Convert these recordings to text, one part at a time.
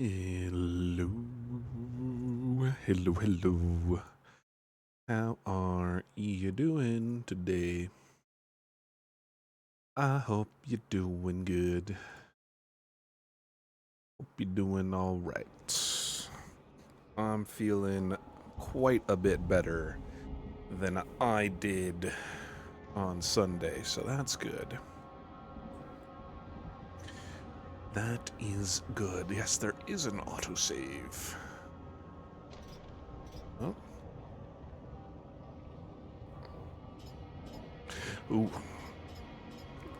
Hello. Hello, hello. How are you doing today? I hope you're doing good. Hope you're doing all right. I'm feeling quite a bit better than I did on Sunday, so that's good. That is good. Yes, there is an autosave. Oh. Ooh.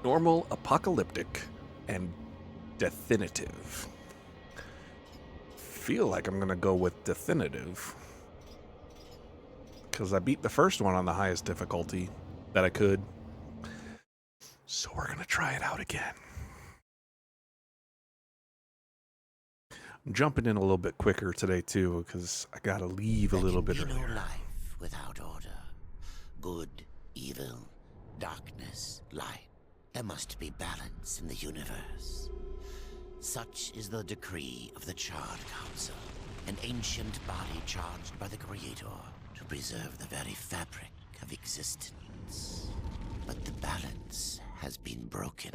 Normal, apocalyptic, and definitive. Feel like I'm gonna go with definitive. Because I beat the first one on the highest difficulty that I could. So we're gonna try it out again. I'm jumping in a little bit quicker today too, because I gotta leave a little bit earlier. There can be no life without order. Good, evil, darkness, light. There must be balance in the universe. Such is the decree of the Charred Council, an ancient body charged by the Creator to preserve the very fabric of existence. But the balance has been broken.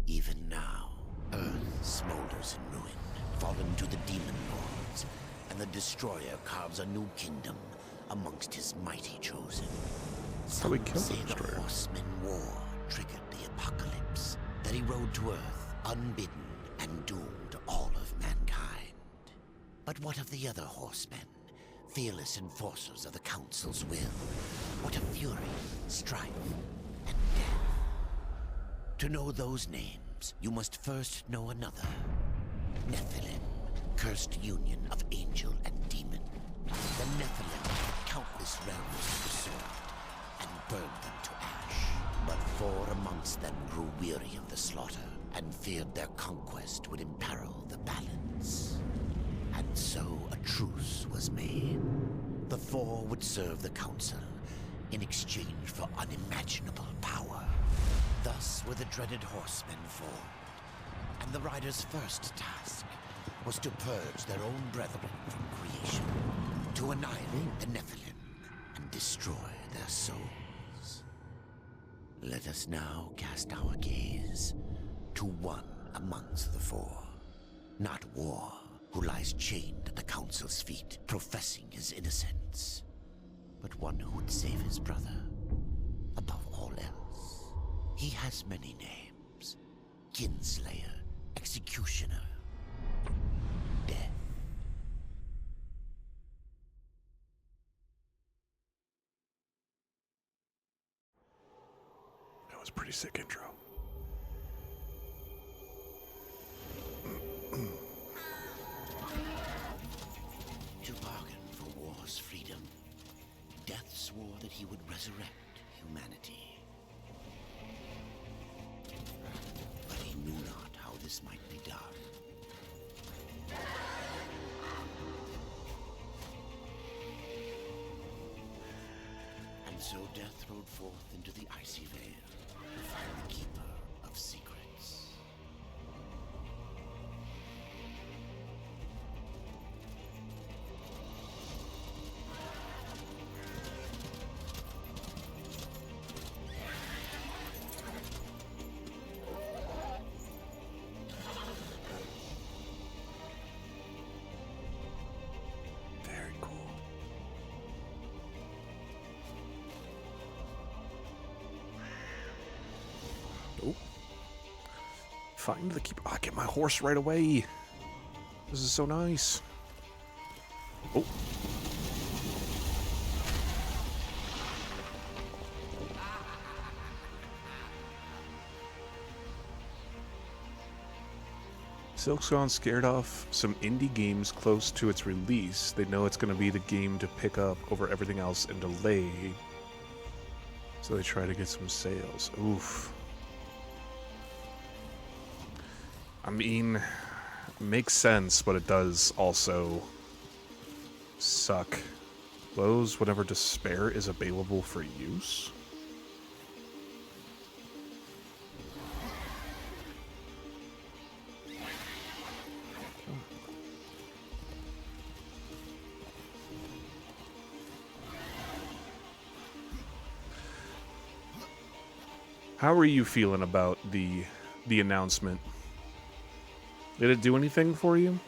Even now, Earth smolders in ruin, fallen to the demon lords, and the Destroyer carves a new kingdom amongst his mighty chosen. we Some killed the say the Destroyer. Horseman War triggered the apocalypse, that he rode to Earth unbidden and doomed all of mankind. But what of the other horsemen, fearless enforcers of the Council's will? What of fury, strife, and death? To know those names, you must first know another. Nephilim, cursed union of angel and demon. The Nephilim had countless realms to pursue and burned them to ash. But 4 amongst them grew weary of the slaughter and feared their conquest would imperil the balance. And so a truce was made. The 4 would serve the Council in exchange for unimaginable power. Thus were the dreaded horsemen formed, and the riders' first task was to purge their own brethren from creation, to annihilate the Nephilim and destroy their souls. Let us now cast our gaze to one amongst the 4, not War, who lies chained at the Council's feet, professing his innocence, but one who would save his brother above all else. He has many names: Kinslayer, Executioner, Death. That was a pretty sick intro. To bargain for war's freedom, Death swore that he would resurrect humanity. But he knew not how this might be done. And so Death rode forth into the icy veil to find the Keeper of Secrets. Very cool. Oh. Find the keeper. I get my horse right away. This is so nice. Oh. Silksong scared off some indie games close to its release. They know it's going to be the game to pick up over everything else and delay. So they try to get some sales. Oof. I mean, makes sense, but it does also suck. Close whenever despair is available for use. How are you feeling about the announcement? Did it do anything for you?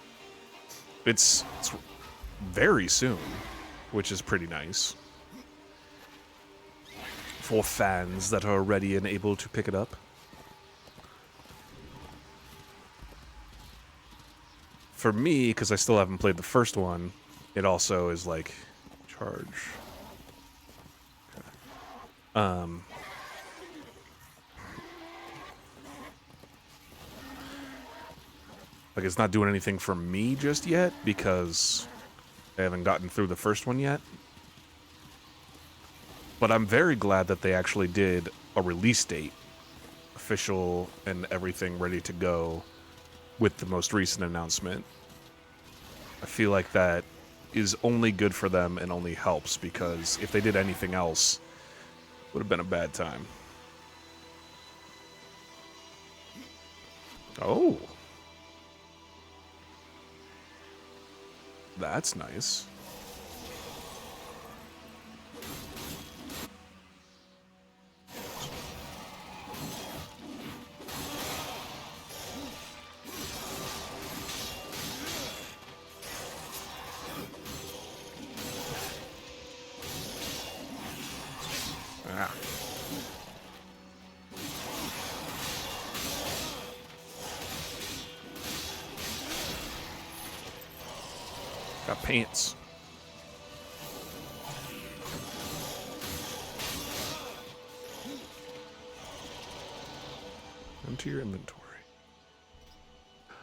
It's very soon, which is pretty nice. For fans that are ready and able to pick it up. For me, because I still haven't played the first one, it also is like charge. Okay. Like, it's not doing anything for me just yet because I haven't gotten through the first one yet. But I'm very glad that they actually did a release date, official and everything ready to go with the most recent announcement. I feel like that is only good for them and only helps, because if they did anything else, it would have been a bad time. Oh. That's nice. Ah. Got pants. Into your inventory. I'm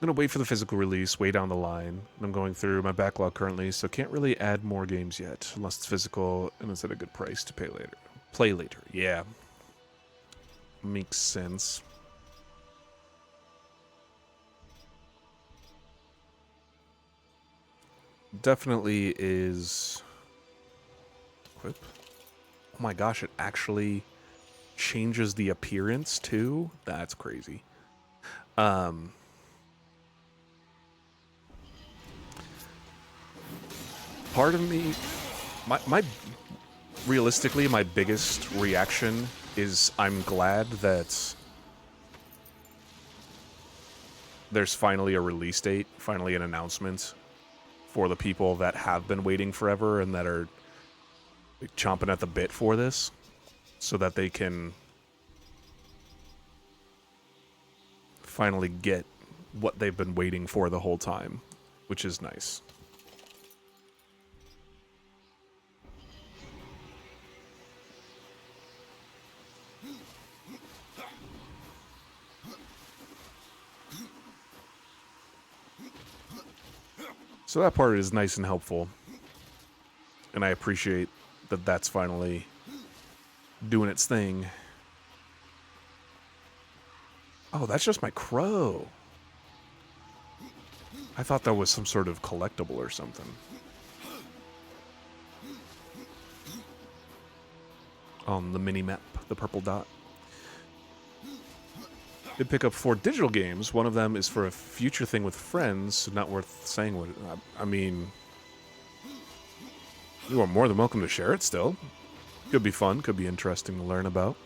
going to wait for the physical release way down the line. I'm going through my backlog currently, so can't really add more games yet, unless it's physical and it's at a good price to pay later. Play later, yeah. Makes sense. Definitely is... Equip? Oh my gosh, it actually changes the appearance too? That's crazy. Part of me... Realistically, my biggest reaction is I'm glad that there's finally a release date, finally an announcement for the people that have been waiting forever and that are like, chomping at the bit for this, so that they can finally get what they've been waiting for the whole time, which is nice. So that part is nice and helpful. And I appreciate that that's finally doing its thing. Oh, that's just my crow. I thought that was some sort of collectible or something. On the mini-map, the purple dot. Did pick up 4 digital games. One of them is for a future thing with friends, so not worth saying what... I mean... You are more than welcome to share it still. Could be fun, could be interesting to learn about.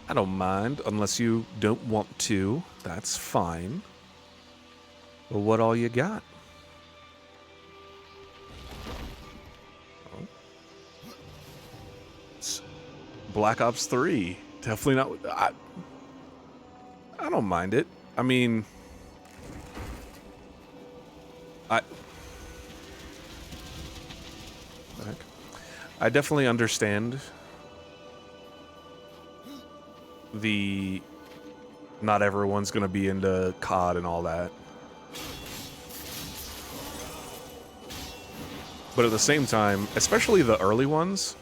I don't mind, unless you don't want to. That's fine. But what all you got? Oh. It's Black Ops 3. Definitely not... I don't mind it. I mean... I definitely understand the not everyone's going to be into COD and all that. But at the same time, especially the early ones,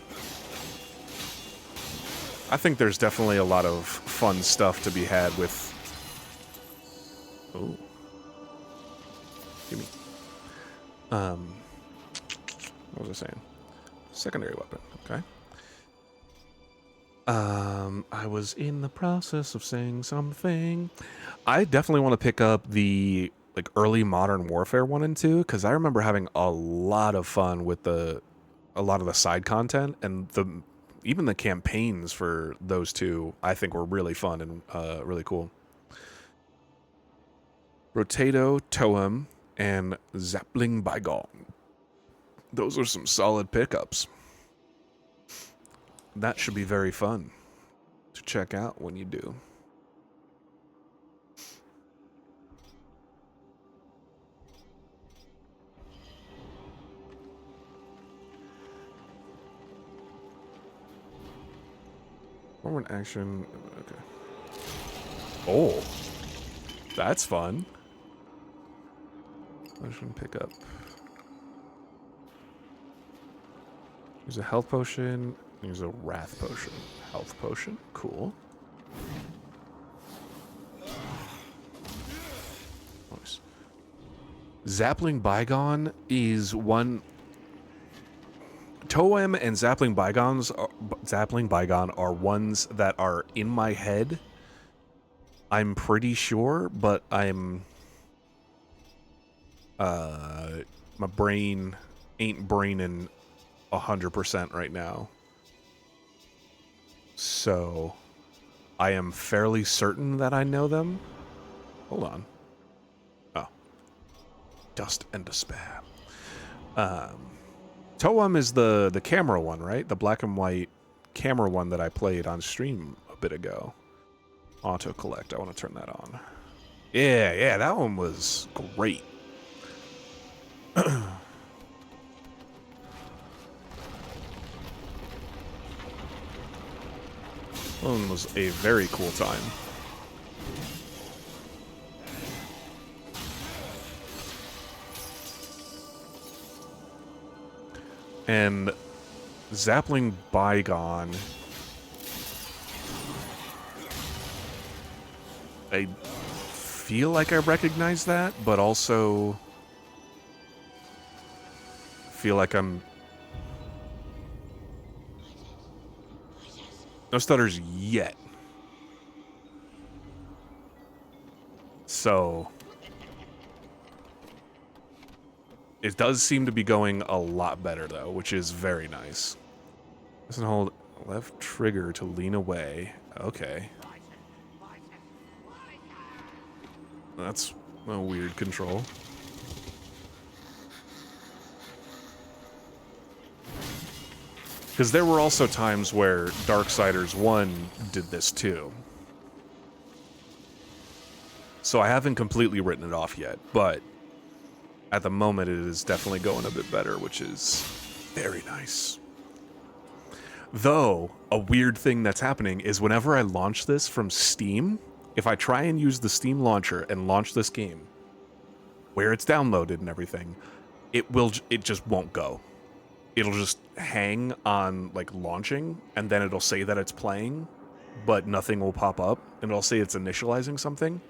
I think there's definitely a lot of fun stuff to be had with... Oh. Gimme. What was I saying? Secondary weapon, okay. I was in the process of saying something. I definitely want to pick up the like early Modern Warfare 1 and 2, because I remember having a lot of fun with the a lot of the side content, and even the campaigns for those two, I think, were really fun and really cool. Rotato, Toem, and Zappling Bygone. Those are some solid pickups. That should be very fun to check out when you do. Forward action. Okay. Oh, that's fun. Potion pickup. There's a health potion. There's a wrath potion. Health potion. Cool. Nice. Zappling Bygone is one. Toem and Zappling Bygone are ones that are in my head. I'm pretty sure, but I'm my brain ain't braining 100% right now. So I am fairly certain that I know them. Hold on. Oh. Dust and Despair. Toem is the camera one, right? The black and white camera one that I played on stream a bit ago. Auto collect. I want to turn that on. Yeah, that one was great. That one was a very cool time. And Zappling Bygone, I feel like I recognize that, but also feel like I'm... No stutters yet. So it does seem to be going a lot better, though, which is very nice. Doesn't hold left trigger to lean away. Okay. That's a weird control. Because there were also times where Darksiders 1 did this too. So I haven't completely written it off yet, but at the moment it is definitely going a bit better, which is very nice. Though, a weird thing that's happening is whenever I launch this from Steam, if I try and use the Steam launcher and launch this game, where it's downloaded and everything, it just won't go. It'll just hang on, like, launching, and then it'll say that it's playing, but nothing will pop up, and it'll say it's initializing something.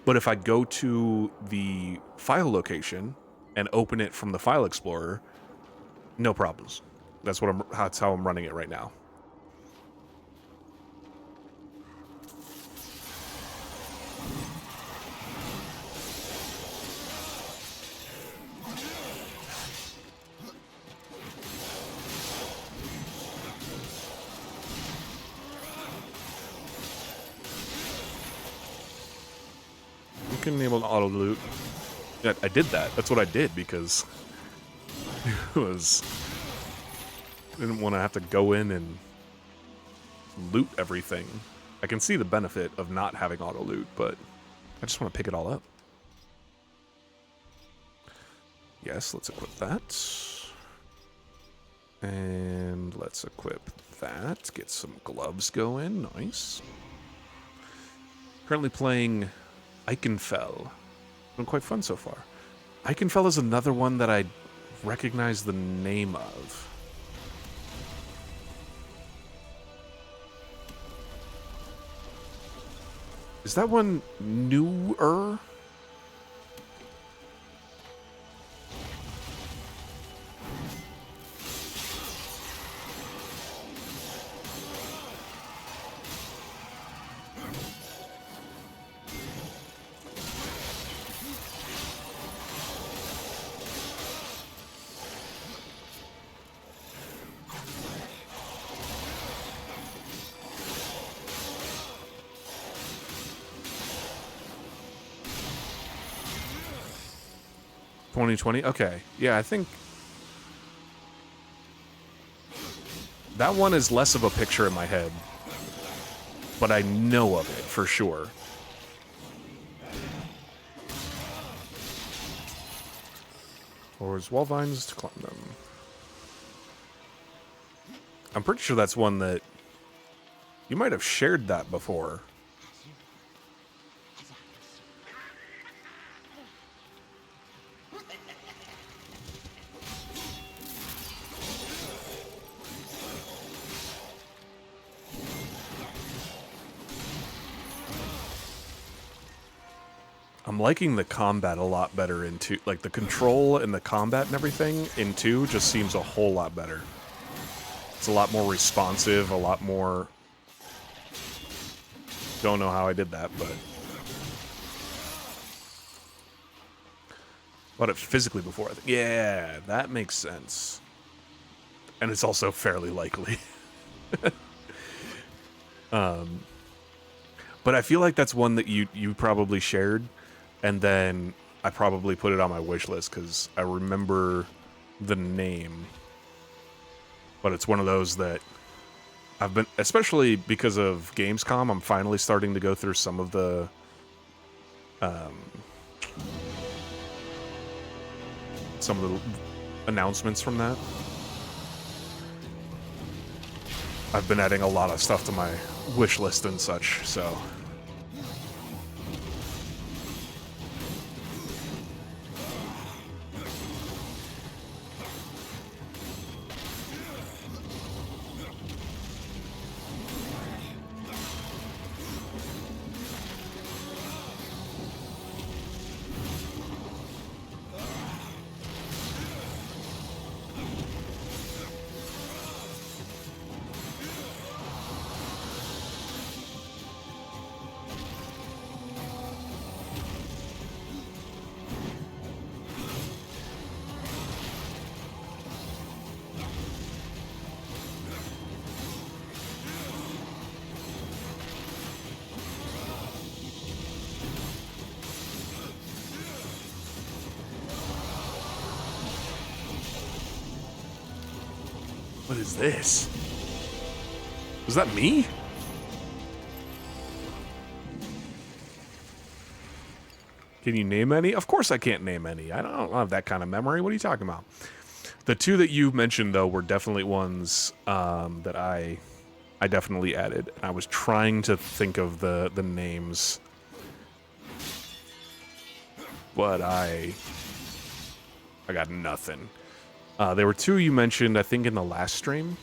But if I go to the file location and open it from the file explorer, no problems. That's how I'm running it right now. You can enable auto loot. Yeah, I did that. That's what I did because it was... I didn't want to have to go in and loot everything. I can see the benefit of not having auto loot, but I just want to pick it all up. Yes, let's equip that. And let's equip that. Get some gloves going. Nice. Currently playing Eichenfell. Been quite fun so far. Eichenfell is another one that I recognize the name of. Is that one newer? 2020? Okay. Yeah, I think that one is less of a picture in my head, but I know of it for sure. Or is wall vines to climb them? I'm pretty sure that's one that you might have shared that before. I'm liking the combat a lot better in 2. Like, the control and the combat and everything in 2 just seems a whole lot better. It's a lot more responsive, a lot more... Don't know how I did that, but... Bought it physically before, I think. Yeah, that makes sense. And it's also fairly likely. But I feel like that's one that you probably shared, and then I probably put it on my wish list because I remember the name. But it's one of those that I've been, especially because of Gamescom, I'm finally starting to go through some of the announcements from that. I've been adding a lot of stuff to my wish list and such, so... What is this? Was that me? Can you name any? Of course I can't name any. I don't have that kind of memory. What are you talking about? The 2 that you mentioned, though, were definitely ones that I definitely added. I was trying to think of the names, but I got nothing. There were 2 you mentioned, I think, in the last stream.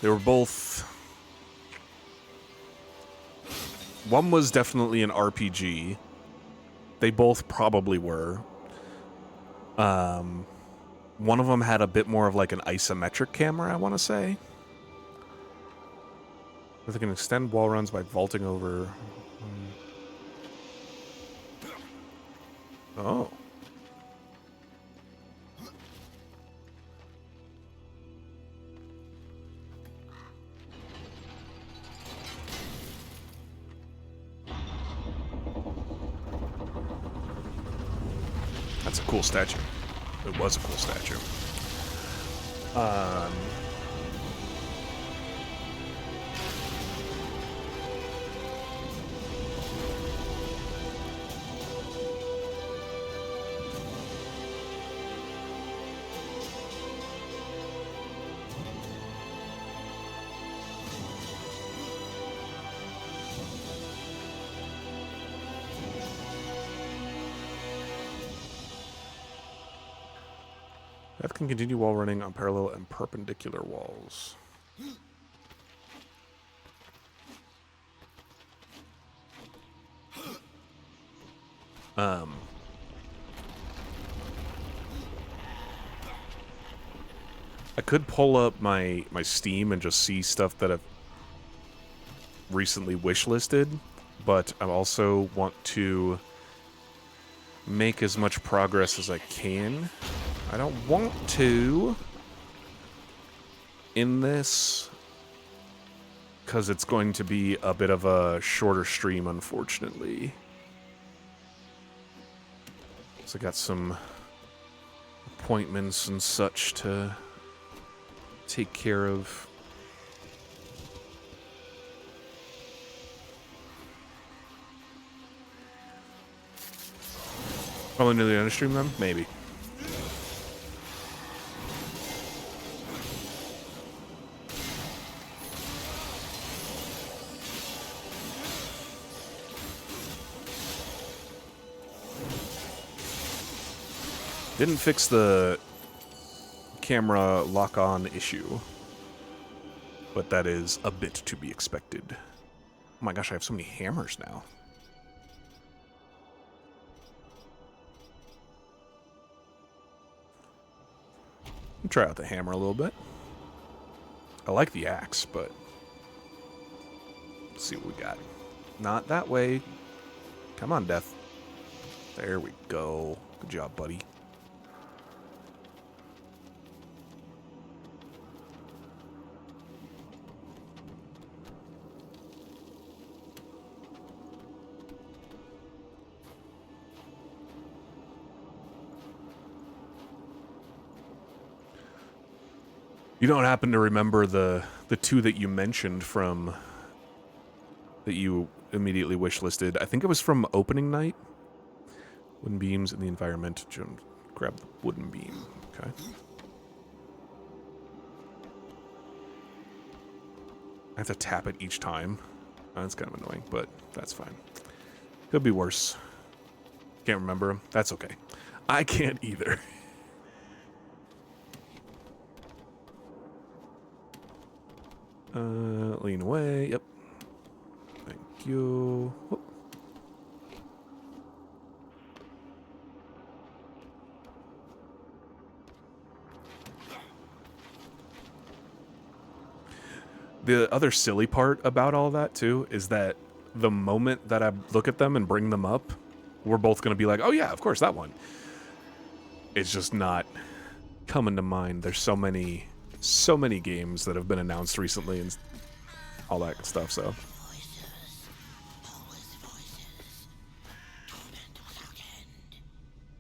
They were both... One was definitely an RPG. They both probably were. One of them had a bit more of like an isometric camera, I want to say. They can extend wall runs by vaulting over... Oh. That's a cool statue. It was a cool statue. That can continue while running on parallel and perpendicular walls. I could pull up my Steam and just see stuff that I've recently wishlisted, but I also want to make as much progress as I can. I don't want to in this because it's going to be a bit of a shorter stream, unfortunately. So I got some appointments and such to take care of. Probably near the end stream then? Maybe. Didn't fix the camera lock-on issue, but that is a bit to be expected. Oh my gosh, I have so many hammers now. I'll try out the hammer a little bit. I like the axe, but let's see what we got. Not that way. Come on, Death. There we go. Good job, buddy. You don't happen to remember the two that you mentioned from that you immediately wishlisted? I think it was from opening night. Wooden beams in the environment. Grab the wooden beam. Okay. I have to tap it each time. That's kind of annoying, but that's fine. Could be worse. Can't remember them. That's okay. I can't either. Lean away. Yep. Thank you. Whoop. The other silly part about all that, too, is that the moment that I look at them and bring them up, we're both going to be like, oh yeah, of course, that one. It's just not coming to mind. There's so many games that have been announced recently and all that stuff, so.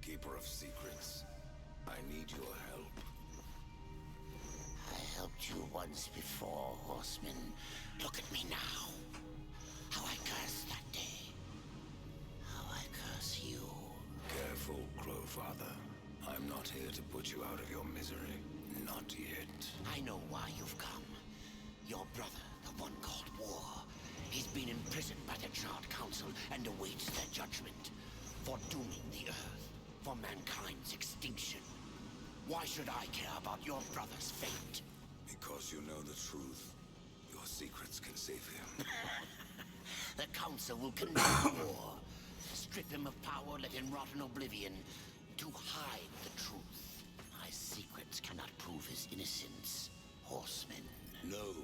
Keeper of secrets, I need your help. I helped you once before, horseman. Look at me now. How I cursed that day. How I curse you. Careful, Crowfather. I'm not here to put you out of your misery. Not yet. I know why you've come. Your brother, the one called War, he's been imprisoned by the Charred Council and awaits their judgment for dooming the Earth, for mankind's extinction. Why should I care about your brother's fate? Because you know the truth. Your secrets can save him. The Council will condemn War, strip him of power, let him rot in oblivion, to hide the truth. My secrets cannot prove his innocence, horseman. No,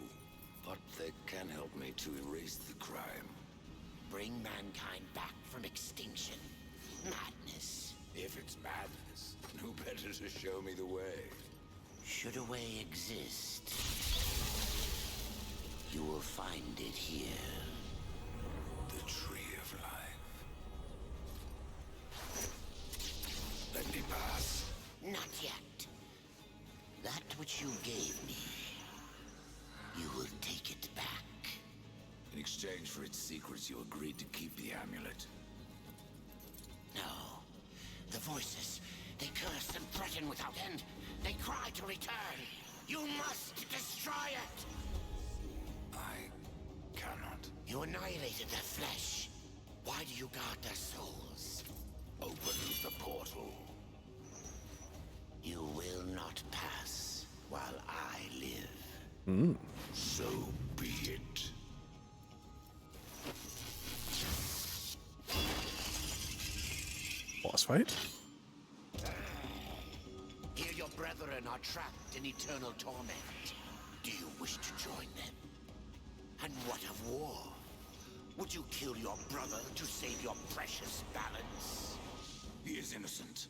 but they can help me to erase the crime. Bring mankind back from extinction. Madness. If it's madness, who better to show me the way? Should a way exist, you will find it here. The Tree of Life. Let me pass. Not yet. That which you gave me, you will take it back. In exchange for its secrets, you agreed to keep the amulet. No. The voices, they curse and threaten without end. They cry to return. You must destroy it. I cannot. You annihilated their flesh. Why do you guard their souls? Open the portal. You will not pass while I live. So be it. Boss fight? Here your brethren are trapped in eternal torment. Do you wish to join them? And what of War? Would you kill your brother to save your precious balance? He is innocent.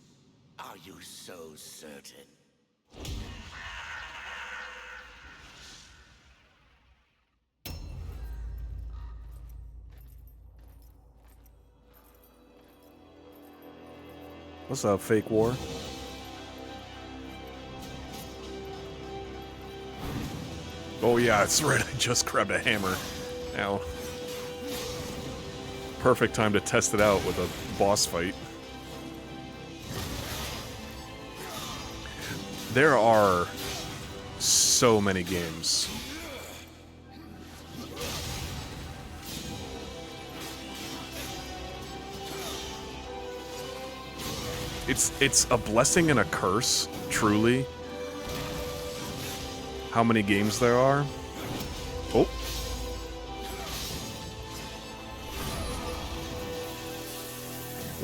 Are you so certain? What's up, fake war? Oh yeah, that's right. I just grabbed a hammer. Now, perfect time to test it out with a boss fight. There are so many games. It's a blessing and a curse, truly. How many games there are? Oh.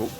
Oh.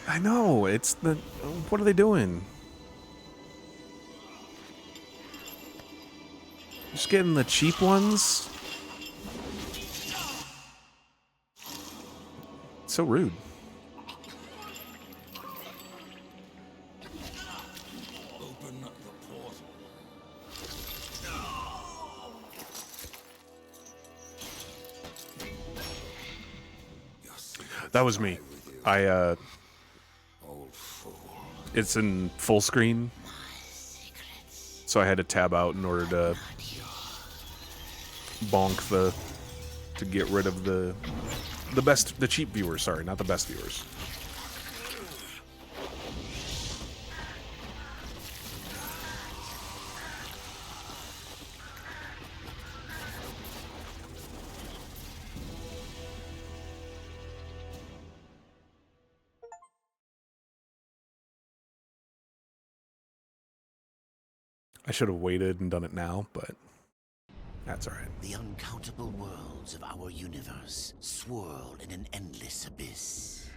I know, it's the... What are they doing? Just getting the cheap ones? It's so rude. Open up the portal. That was me. It's in full screen, so I had to tab out in order to bonk to get rid of the cheap viewers. Sorry, not the best viewers. I should have waited and done it now, but that's alright. The uncountable worlds of our universe swirl in an endless abyss.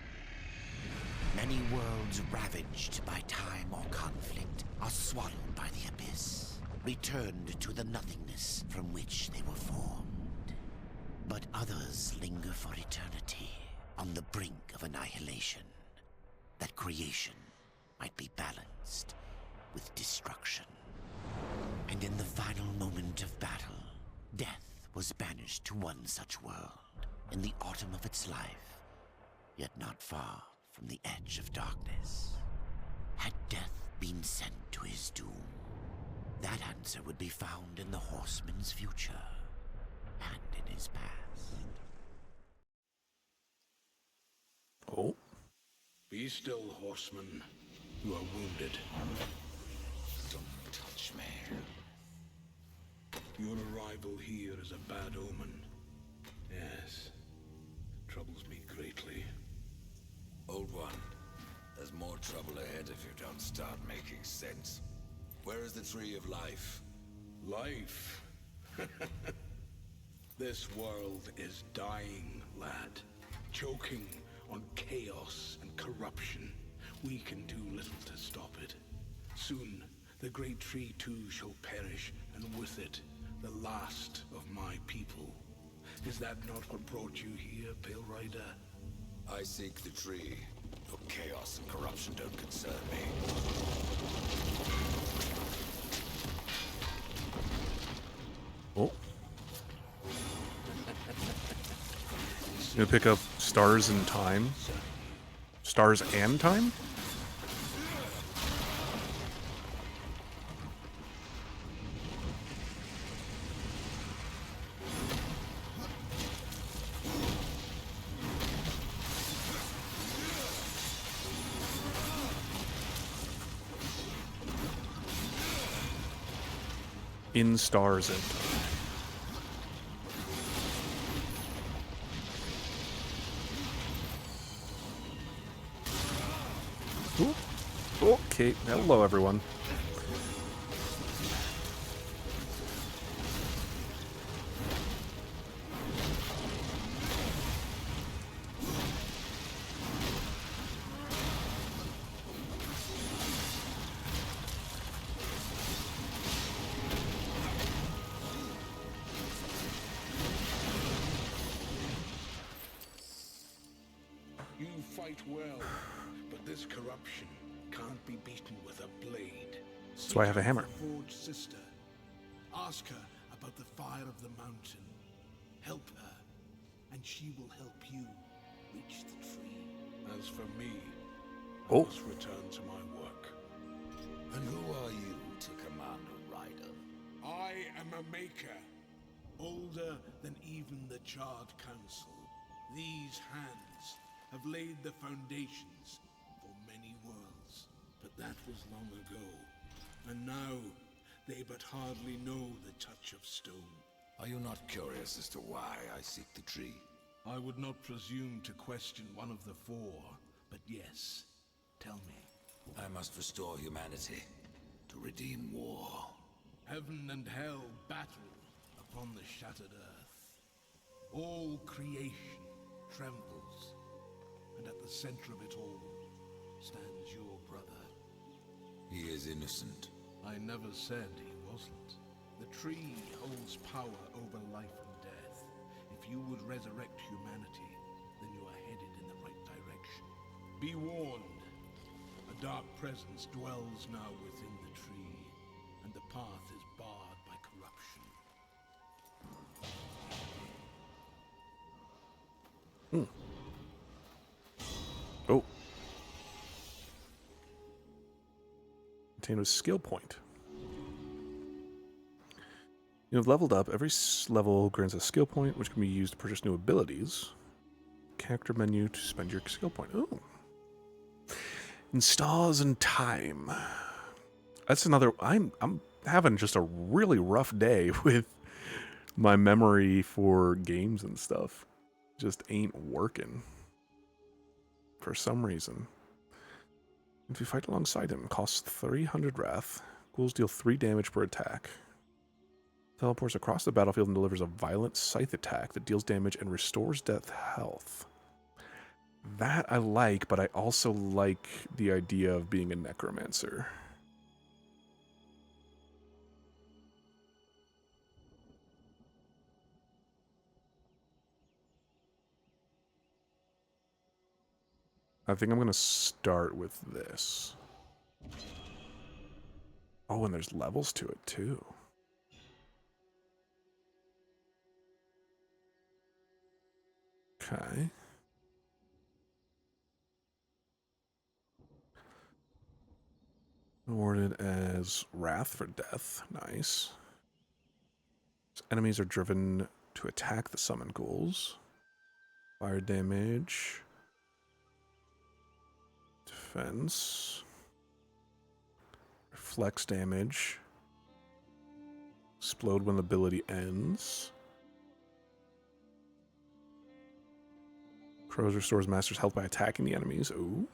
Many worlds ravaged by time or conflict are swallowed by the abyss, returned to the nothingness from which they were formed. But others linger for eternity on the brink of annihilation, that creation might be balanced with destruction. And in the final moment of battle, death was banished to one such world in the autumn of its life, yet not far from the edge of darkness. Had death been sent to his doom, that answer would be found in the horseman's future and in his past. Oh. Be still, horseman. You are wounded. Don't touch me. Your arrival here is a bad omen. Yes. Troubles me greatly. Old one, there's more trouble ahead if you don't start making sense. Where is the tree of life? Life? This world is dying, lad. Choking on chaos and corruption. We can do little to stop it. Soon, the great tree too shall perish, and with it, the last of my people. Is that not what brought you here, Pale Rider? I seek the tree. Your chaos and corruption don't concern me. Oh. You gonna pick up Stars and Time? Stars and Time? in stars and Ooh. Okay, hello everyone. You fight well, but this corruption can't be beaten with a blade. That's why I have a hammer. Forge sister. Ask her about the fire of the mountain. Help her, and she will help you reach the tree. As for me, I must return to my work. And who are you to command a rider? I am a maker, older than even the Charred Council. These hands have laid the foundations for many worlds, but that was long ago. And now, they but hardly know the touch of stone. Are you not curious as to why I seek the tree? I would not presume to question one of the four, but yes, tell me. I must restore humanity, to redeem war. Heaven and hell battle upon the shattered earth. All creation trembles, and at the center of it all stands your brother. He is innocent. I never said he wasn't. The tree holds power over life and death. If you would resurrect humanity, then you are headed in the right direction. Be warned. A dark presence dwells now within the tree, and the path is barred by corruption. Oh. Contain a skill point. You have leveled up. Every level grants a skill point, which can be used to purchase new abilities. Character menu to spend your skill point. Oh. In stars and time. That's another. I'm having just a really rough day with my memory for games and stuff. Just ain't working. For some reason. If you fight alongside him, costs 300 wrath. Ghouls deal 3 damage per attack. Teleports across the battlefield and delivers a violent scythe attack that deals damage and restores death health. That I like, but I also like the idea of being a necromancer. I think I'm going to start with this. Oh, and there's levels to it, too. Okay. Awarded as Wrath for death. Nice. Enemies are driven to attack the summoned ghouls. Fire damage. Defense. Reflex damage. Explode when the ability ends. Crows restores master's health by attacking the enemies. Ooh.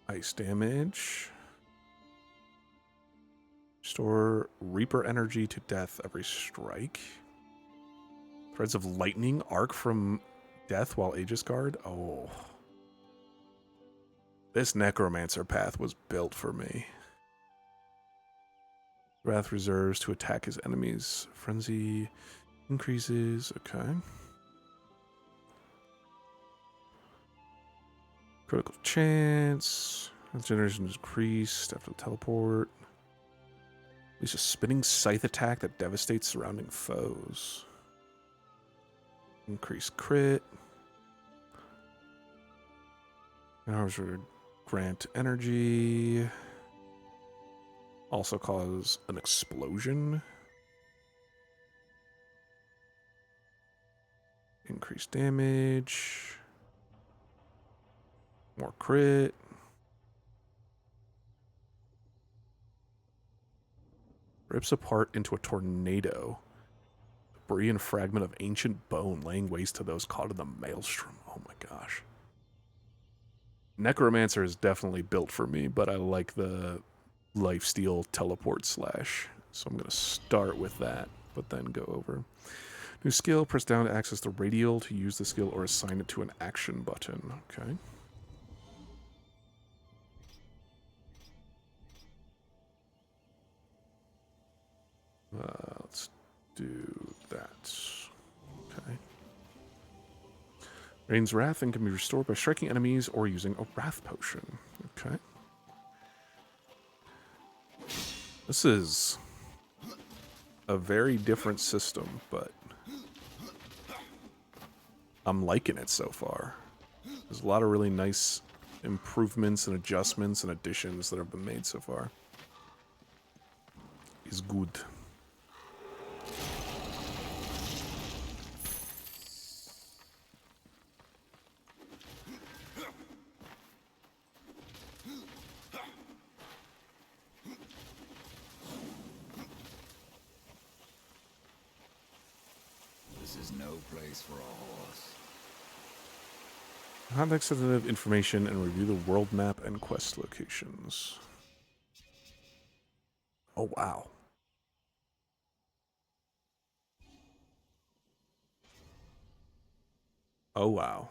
Ice damage. Restore Reaper energy to death every strike. Threads of lightning arc from death while Aegis Guard. Oh. This Necromancer path was built for me. Wrath reserves to attack his enemies. Frenzy increases. Okay. Critical chance. Generation is increased after the teleport. Release a spinning scythe attack that devastates surrounding foes. Increase crit. Powers grant energy. Also cause an explosion. Increase damage. More crit. rips apart into a tornado. Debris and fragment of ancient bone laying waste to those caught in the maelstrom. Oh my gosh. Necromancer is definitely built for me, but I like the lifesteal teleport slash. So I'm going to start with that, but then go over. New skill, press down to access the radial to use the skill or assign it to an action button. Okay. Let's do that. Okay. Rain's Wrath and can be restored by striking enemies or using a Wrath Potion. Okay. This is a very different system, but I'm liking it so far. There's a lot of really nice improvements and adjustments and additions that have been made so far. It's good. This is no place for a horse. Context-sensitive information and review the world map and quest locations. Oh, wow. Oh, wow.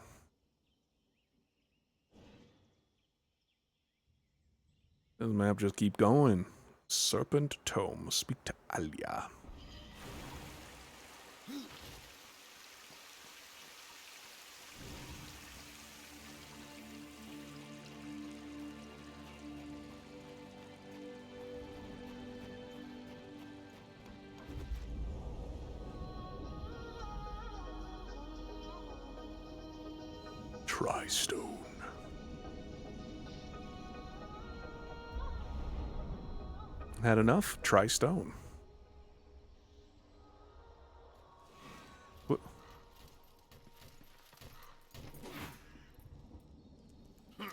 Does the map just keep going? Serpent Tome. Speak to Alia. Tri-stone. Had enough? Try stone. What? The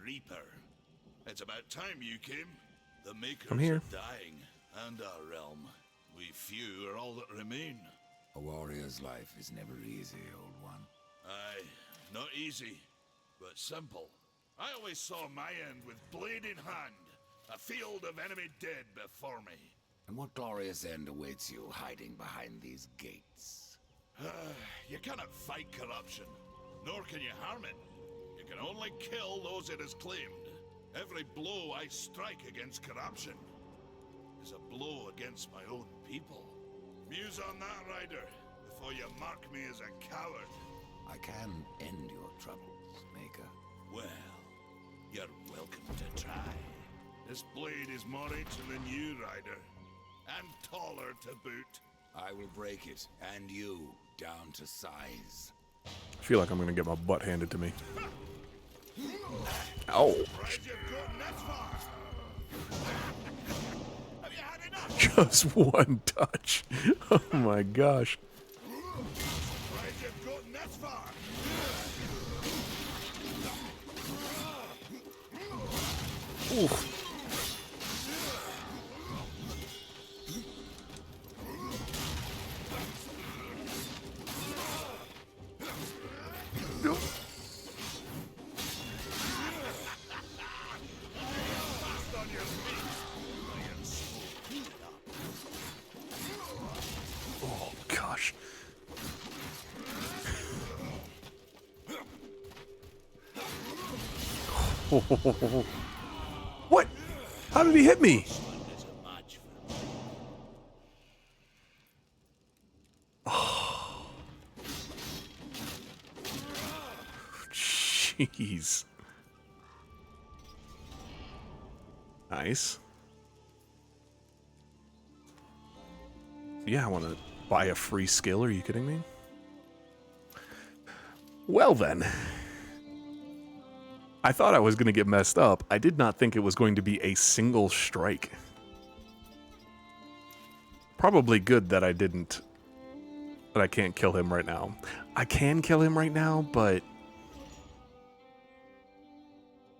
Reaper. It's about time you came. The Makers I'm here. are dying, and our realm. We few are all that remain. A warrior's life is never easy, old one. Aye, not easy, but simple. I always saw my end with blade in hand. A field of enemy dead before me. And what glorious end awaits you hiding behind these gates? You cannot fight corruption, nor can you harm it. You can only kill those it has claimed. Every blow I strike against corruption is a blow against my own people. Muse on that, Ryder, before you mark me as a coward. I can end your troubles, Maker. Well, you're welcome to try. This blade is more ancient than you, Ryder. And taller to boot. I will break it, and you, down to size. I feel like I'm gonna get my butt handed to me. Ow. Right, you've gotten that far. Have you had enough? Just one touch. Oh my gosh. Right, you've gotten that far. Oof. Oh gosh. What? How did he hit me? Jeez. Nice. Yeah, I want to buy a free skill. Are you kidding me? Well then. I thought I was going to get messed up. I did not think it was going to be a single strike. Probably good that I didn't. That I can't kill him right now. I can kill him right now, but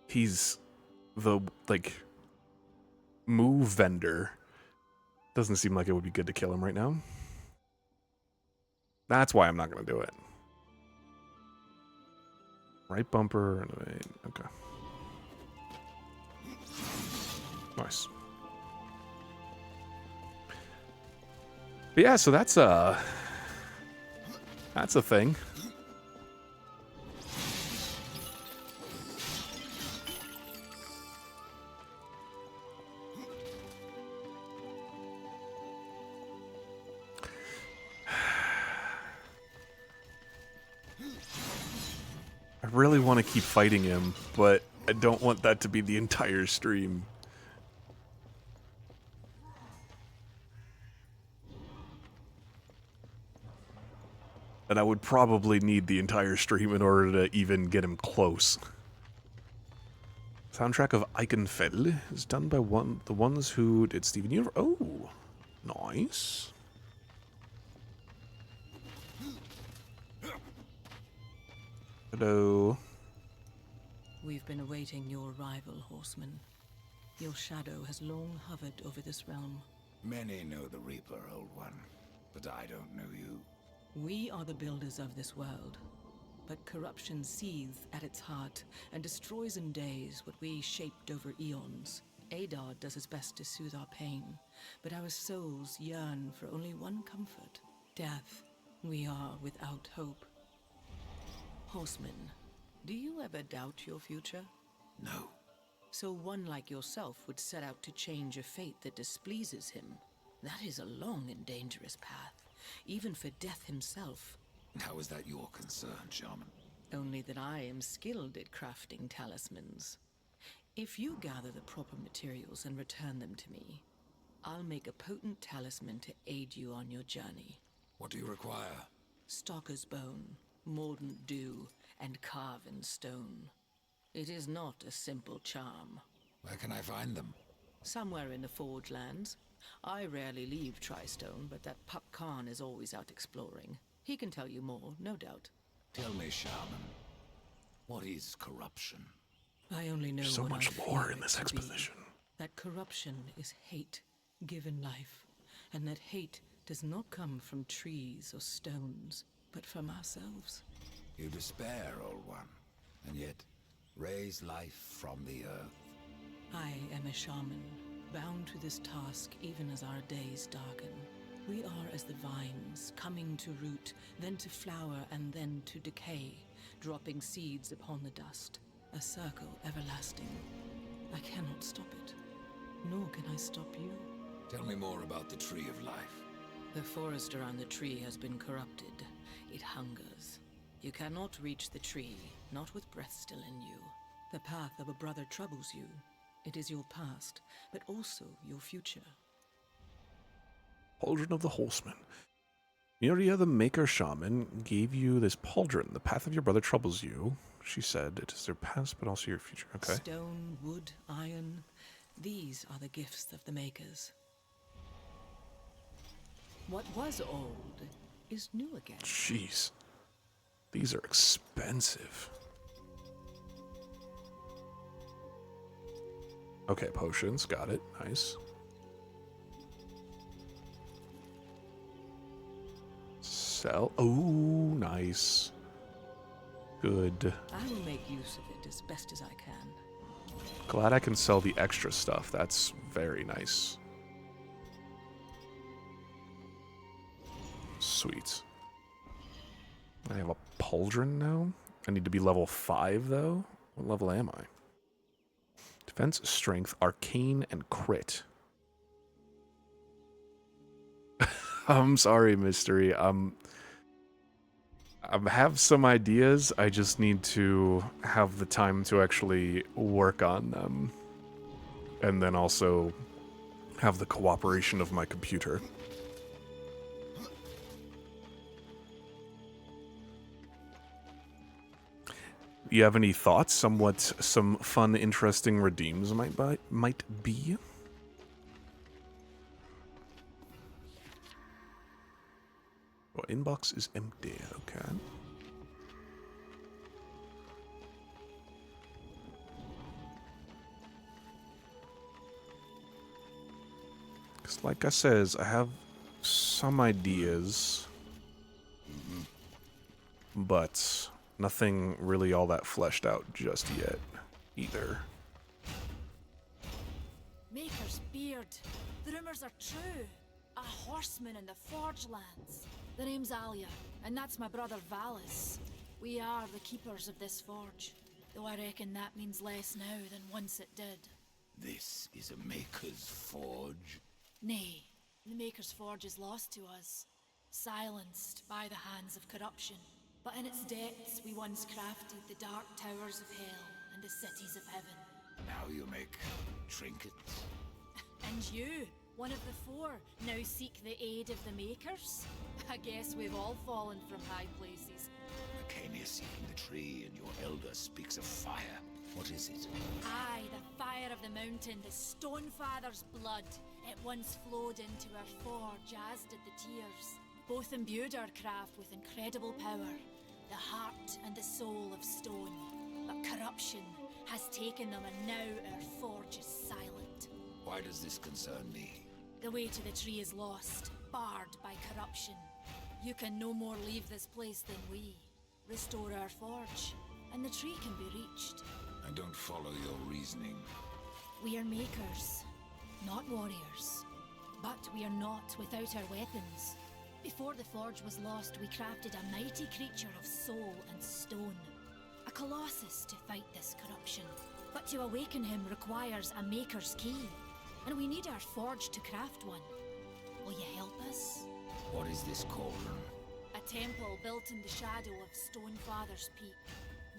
he's the, like, move vendor Doesn't seem like it would be good to kill him right now. That's why I'm not going to do it. Right bumper. Okay. Nice. But yeah, so that's a thing. I really want to keep fighting him, but I don't want that to be the entire stream. And I would probably need the entire stream in order to even get him close. Soundtrack of Eichenfeld is done by the ones who did Steven Universe. Oh, nice. Hello. We've been awaiting your arrival, horseman. Your shadow has long hovered over this realm. Many know the Reaper, Old One, but I don't know you. We are the builders of this world, but corruption seethes at its heart and destroys in days what we shaped over eons. Adar does his best to soothe our pain, but our souls yearn for only one comfort: death. We are without hope. Horseman, do you ever doubt your future? No. So one like yourself would set out to change a fate that displeases him. That is a long and dangerous path, even for Death himself. How is that your concern, Shaman? Only that I am skilled at crafting talismans. If you gather the proper materials and return them to me, I'll make a potent talisman to aid you on your journey. What do you require? Stalker's bone, mordant dew, and carven stone. It is not a simple charm. Where can I find them? Somewhere in the Forge Lands. I rarely leave Tristone, but that Pup Khan is always out exploring. He can tell you more, no doubt. Tell me, Shaman, what is corruption? I only know There's so what much I lore feel in it this to be. exposition. That corruption is hate, given life, and that hate does not come from trees or stones, but from ourselves. You despair, Old One, and yet raise life from the earth. I am a shaman, bound to this task even as our days darken. We are as the vines, coming to root, then to flower, and then to decay, dropping seeds upon the dust. A circle everlasting. I cannot stop it, nor can I stop you. Tell me more about the Tree of Life. The forest around the tree has been corrupted. It hungers. You cannot reach the tree, not with breath still in you. The path of a brother troubles you. It is your past, but also your future. Pauldron of the Horseman. Miria, the Maker Shaman, gave you this pauldron. The path of your brother troubles you. She said it is their past, but also your future. Okay. Stone, wood, iron, these are the gifts of the Makers. What was old is new again. Jeez. These are expensive. Okay, potions. Got it. Nice. Sell. Oh, nice. Good. I will make use of it as best as I can. Glad I can sell the extra stuff. That's very nice. Sweet. I have a pauldron now. I need to be level 5, though. What level am I? Defense, strength, arcane, and crit. I'm sorry, Mystery. I have some ideas. I just need to have the time to actually work on them. And then also have the cooperation of my computer. You have any thoughts? Some fun, interesting redeems might be? Oh, inbox is empty. Okay. 'Cause like I says, I have some ideas, but nothing really all that fleshed out just yet, either. Maker's beard. The rumors are true. A horseman in the Forge lands. The name's Alia, and that's my brother Valis. We are the keepers of this forge, though I reckon that means less now than once it did. This is a Maker's Forge. Nay, the Maker's Forge is lost to us, silenced by the hands of corruption. But in its depths we once crafted the dark towers of hell and the cities of heaven. Now you make trinkets. And you, one of the four, now seek the aid of the Makers? I guess we've all fallen from high places. I came here seeking the tree, and your elder speaks of fire. What is it? Aye, the fire of the mountain, the Stonefather's blood. It once flowed into our forge, as did the tears. Both imbued our craft with incredible power, the heart and the soul of stone. But corruption has taken them, and now our forge is silent. Why does this concern me? The way to the tree is lost, barred by corruption. You can no more leave this place than we. Restore our forge, and the tree can be reached. I don't follow your reasoning. We are makers, not warriors. But we are not without our weapons. Before the forge was lost, we crafted a mighty creature of soul and stone. A colossus to fight this corruption. But to awaken him requires a maker's key. And we need our forge to craft one. Will you help us? What is this cauldron? A temple built in the shadow of Stonefather's Peak.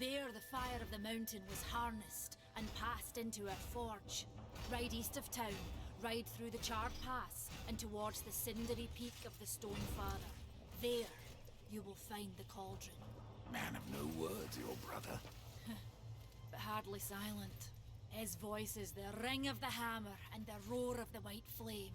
There the fire of the mountain was harnessed and passed into our forge. Ride east of town, ride through the charred pass and towards the cindery peak of the Stonefather. There you will find the cauldron. Man of no words, your brother. But hardly silent. His voice is the ring of the hammer and the roar of the white flame.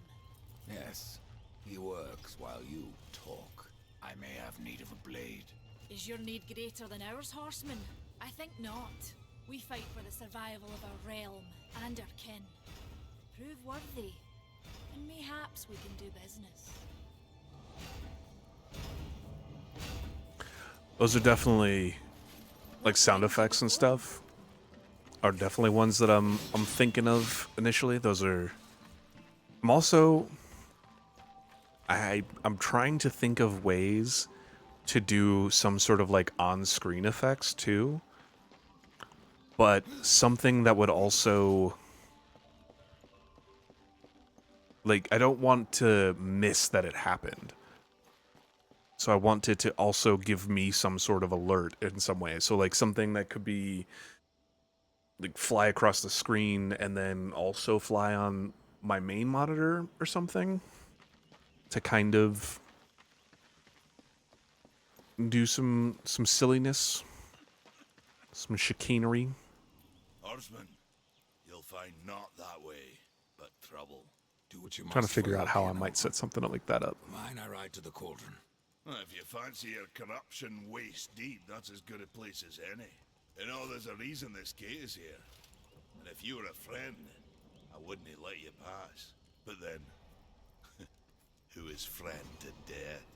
Yes, he works while you talk. I may have need of a blade. Is your need greater than ours, horseman? I think not. We fight for the survival of our realm and our kin. Prove worthy, and mayhaps we can do business. Those are definitely like sound effects and stuff. Are definitely ones that I'm thinking of initially. Those are. I'm also. I'm trying to think of ways to do some sort of like on-screen effects too. But something that would also, like, I don't want to miss that it happened. So I want it to also give me some sort of alert in some way. So like something that could be like fly across the screen and then also fly on my main monitor or something to kind of do some silliness, some chicanery. Horseman, you'll find not that way, but trouble. Do what you must. Trying to figure for out your how I kin, might old set something up like that up. Mine, I ride to the cauldron. Well, if you fancy your corruption waist deep, that's as good a place as any. You know, there's a reason this gate is here. And if you were a friend, I wouldn't have let you pass. But then, who is friend to death?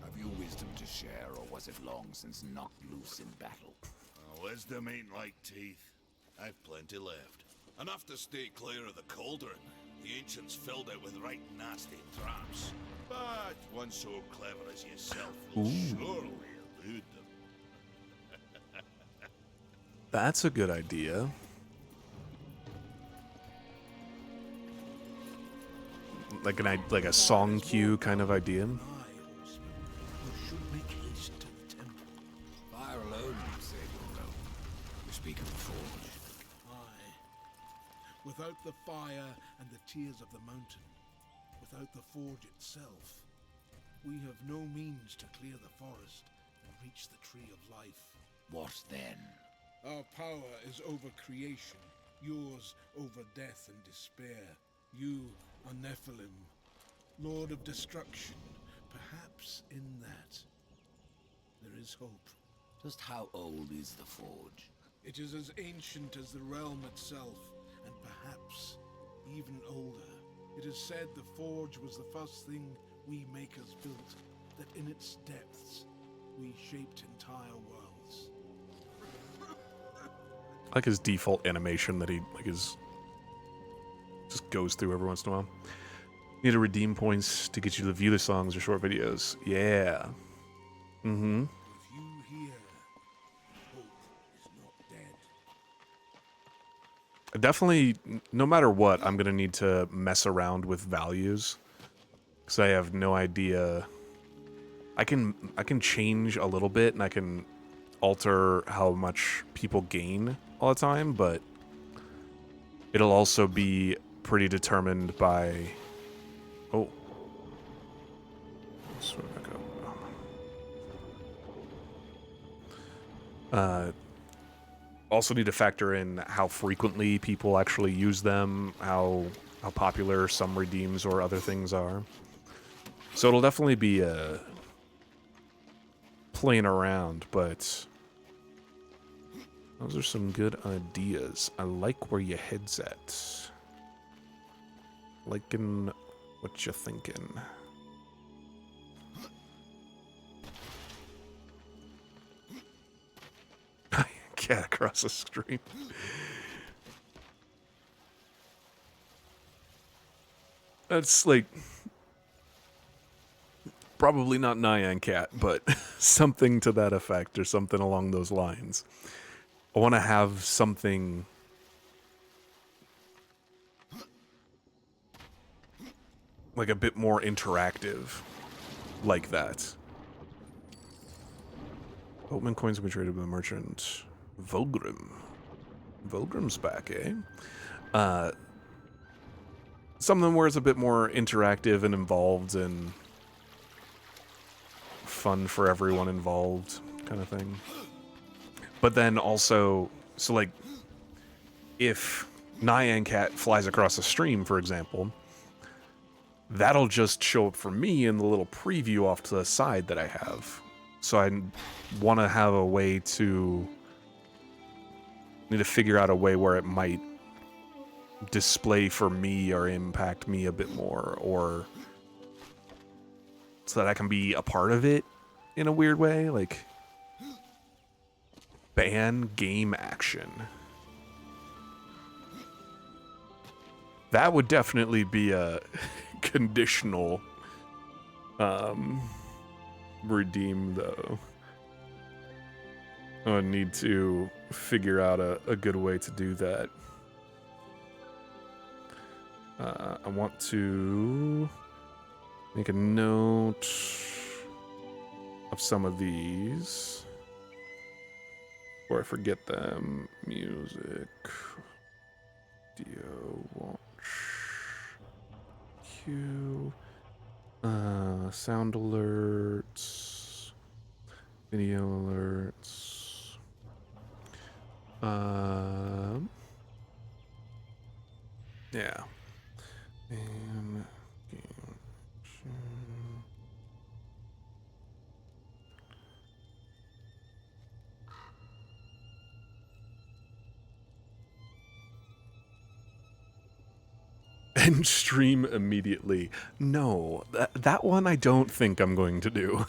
Have you wisdom to share, or was it long since knocked loose in battle? Wisdom ain't like teeth. I've plenty left. Enough to stay clear of the cauldron. The ancients filled it with right nasty traps. But one so clever as yourself will surely elude them. That's a good idea. Like a song cue kind of idea. You should make haste to the temple. Fire alone, you say, Bruno. You speak of the forge. Aye. Without the fire and the tears of the mountain, without the forge itself, we have no means to clear the forest and reach the tree of life. What then? Our power is over creation, yours over death and despair. You are Nephilim, Lord of Destruction. Perhaps in that there is hope. Just how old is the forge? It is as ancient as the realm itself, and perhaps even older. It is said the forge was the first thing we makers built, that in its depths we shaped entire worlds. I like his default animation that he just goes through every once in a while. Need to redeem points to get you to view the songs or short videos. Yeah. Mm-hmm. If you hear, hope is not dead. Definitely, no matter what, I'm gonna need to mess around with values, because I have no idea. I can change a little bit, and I can alter how much people gain all the time, but it'll also be pretty determined by. Oh, where did I go? Also need to factor in how frequently people actually use them, how popular some redeems or other things are. So it'll definitely be playing around, but those are some good ideas. I like where your head's at. Liking what you're thinking. Cat across the stream. That's like probably not Nyan Cat, but something to that effect or something along those lines. I want to have something like a bit more interactive like that. Boatman coins will be traded with the merchant. Volgrim. Volgrim's back, eh? Something where it's a bit more interactive and involved and fun for everyone involved kind of thing. But then also, so like, if Nyan Cat flies across the stream, for example, that'll just show up for me in the little preview off to the side that I have. So I want to have a way to... need to figure out a way where it might display for me or impact me a bit more, or so that I can be a part of it in a weird way, like ban game action. That would definitely be a conditional redeem, though. I would need to figure out a good way to do that. I want to make a note of some of these before I forget them. Music, video, watch, cue, sound alerts, video alerts. Yeah. And game. And stream immediately. No, that one I don't think I'm going to do.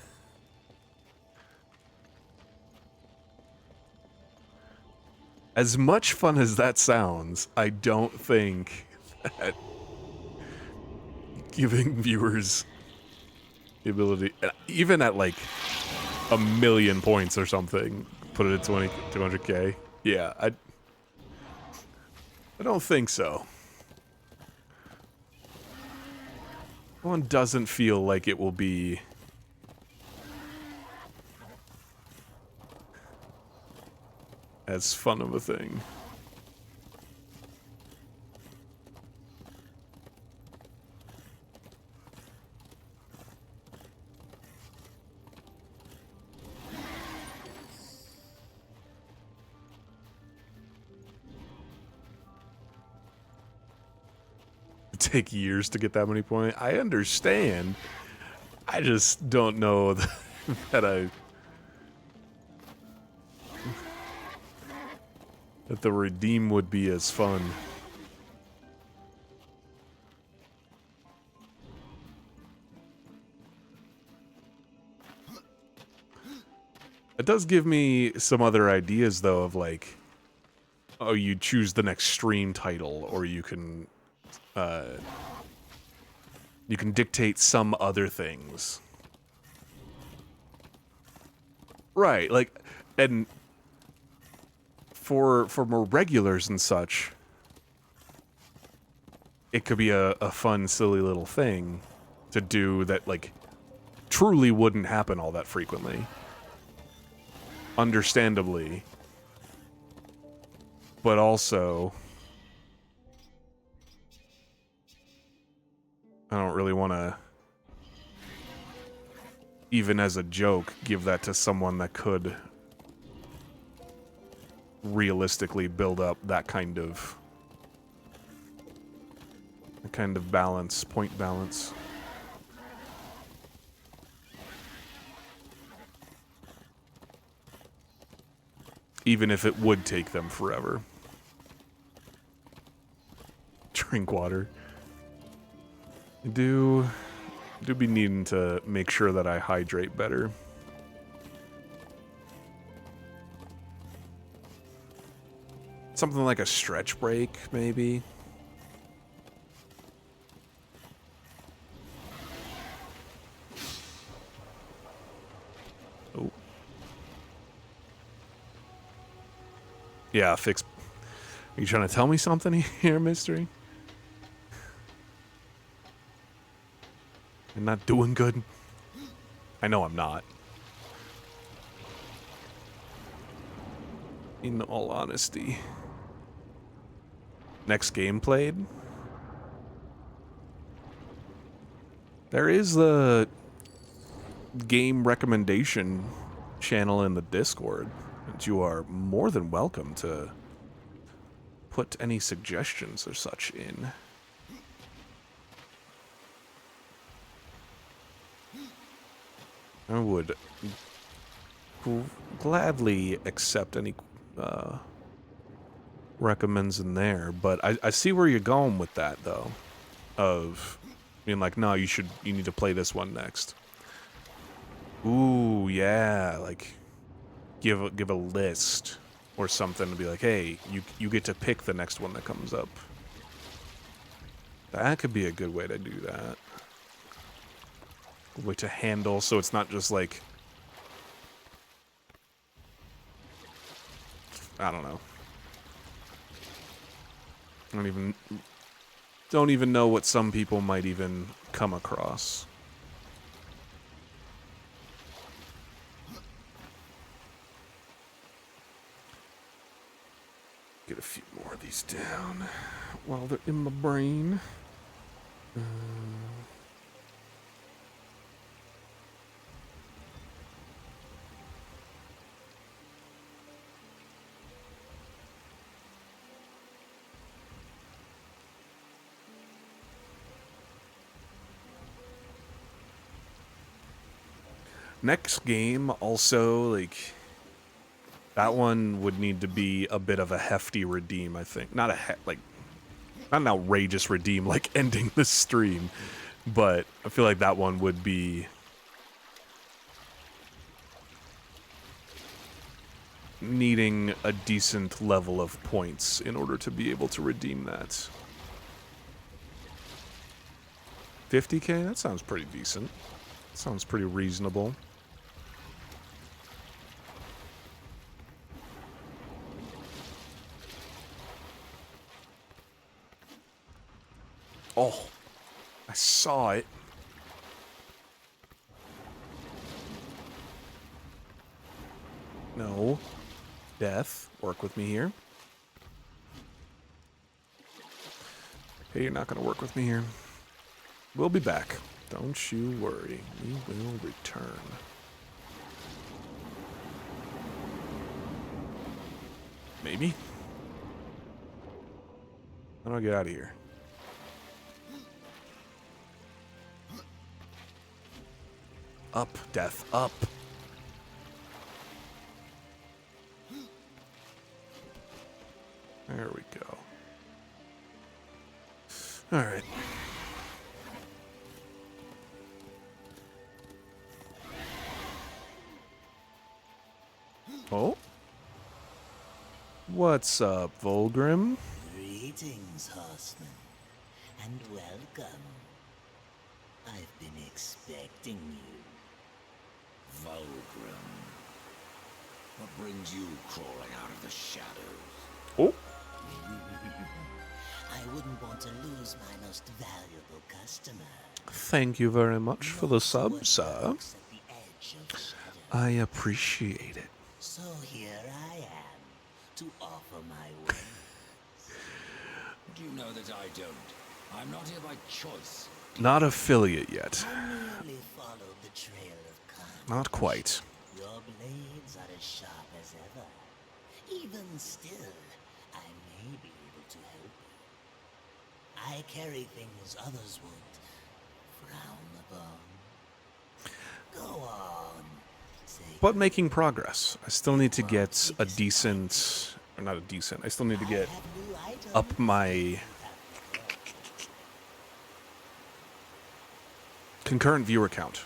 As much fun as that sounds, I don't think that giving viewers the ability, even at like 1,000,000 points or something, put it at 200K. Yeah, I don't think so. One doesn't feel like it will be as fun of a thing. Take years to get that many points. I understand. I just don't know that the redeem would be as fun. It does give me some other ideas, though, of like, oh, you choose the next stream title, or you can dictate some other things. Right, like, and for more regulars and such, it could be a fun, silly little thing to do that, like, truly wouldn't happen all that frequently. Understandably. But also, I don't really want to, even as a joke, give that to someone that could realistically build up that kind of balance, point balance. Even if it would take them forever. Drink water. I do be needing to make sure that I hydrate better. Something like a stretch break, maybe. Oh. Yeah, fix. Are you trying to tell me something here, Mystery? I'm not doing good. I know I'm not. In all honesty. Next game played? There is the game recommendation channel in the Discord, and you are more than welcome to put any suggestions or such in. I would gladly accept any recommends in there, but I see where you're going with that, though, of being like, no, you need to play this one next. Ooh, yeah, like give a list or something to be like, hey, you get to pick the next one that comes up. That could be a good way to do that. Good way to handle, so it's not just like, I don't know. Don't even know what some people might even come across. Get a few more of these down while they're in my brain. Next game, also, like, that one would need to be a bit of a hefty redeem, I think. Not an outrageous redeem, like ending the stream, but I feel like that one would be needing a decent level of points in order to be able to redeem that. 50k? That sounds pretty decent. Sounds pretty reasonable. Oh, I saw it. No. Death, work with me here. Hey, you're not gonna work with me here. We'll be back. Don't you worry. We will return. Maybe? How do I get out of here? Up, Death, up. There we go. All right. What's up, Volgrim? Greetings, horseman, and welcome. I've been expecting you. Vulgrim. What brings you crawling out of the shadows? Oh, I wouldn't want to lose my most valuable customer. thank you very much for the Not sub, one sir. that looks at the edge of shadow. I appreciate it. So here I am to offer my wares. Do you know that I don't? I'm not here by choice. Not affiliate yet. I merely followed the trail of carnage. Not quite. Your blades are as sharp as ever. Even still, I may be able to help you. I carry things others would frown upon. Go on. Say But making progress. I still need to get a decent, or not a decent, I still need to get have new items. up my concurrent viewer count.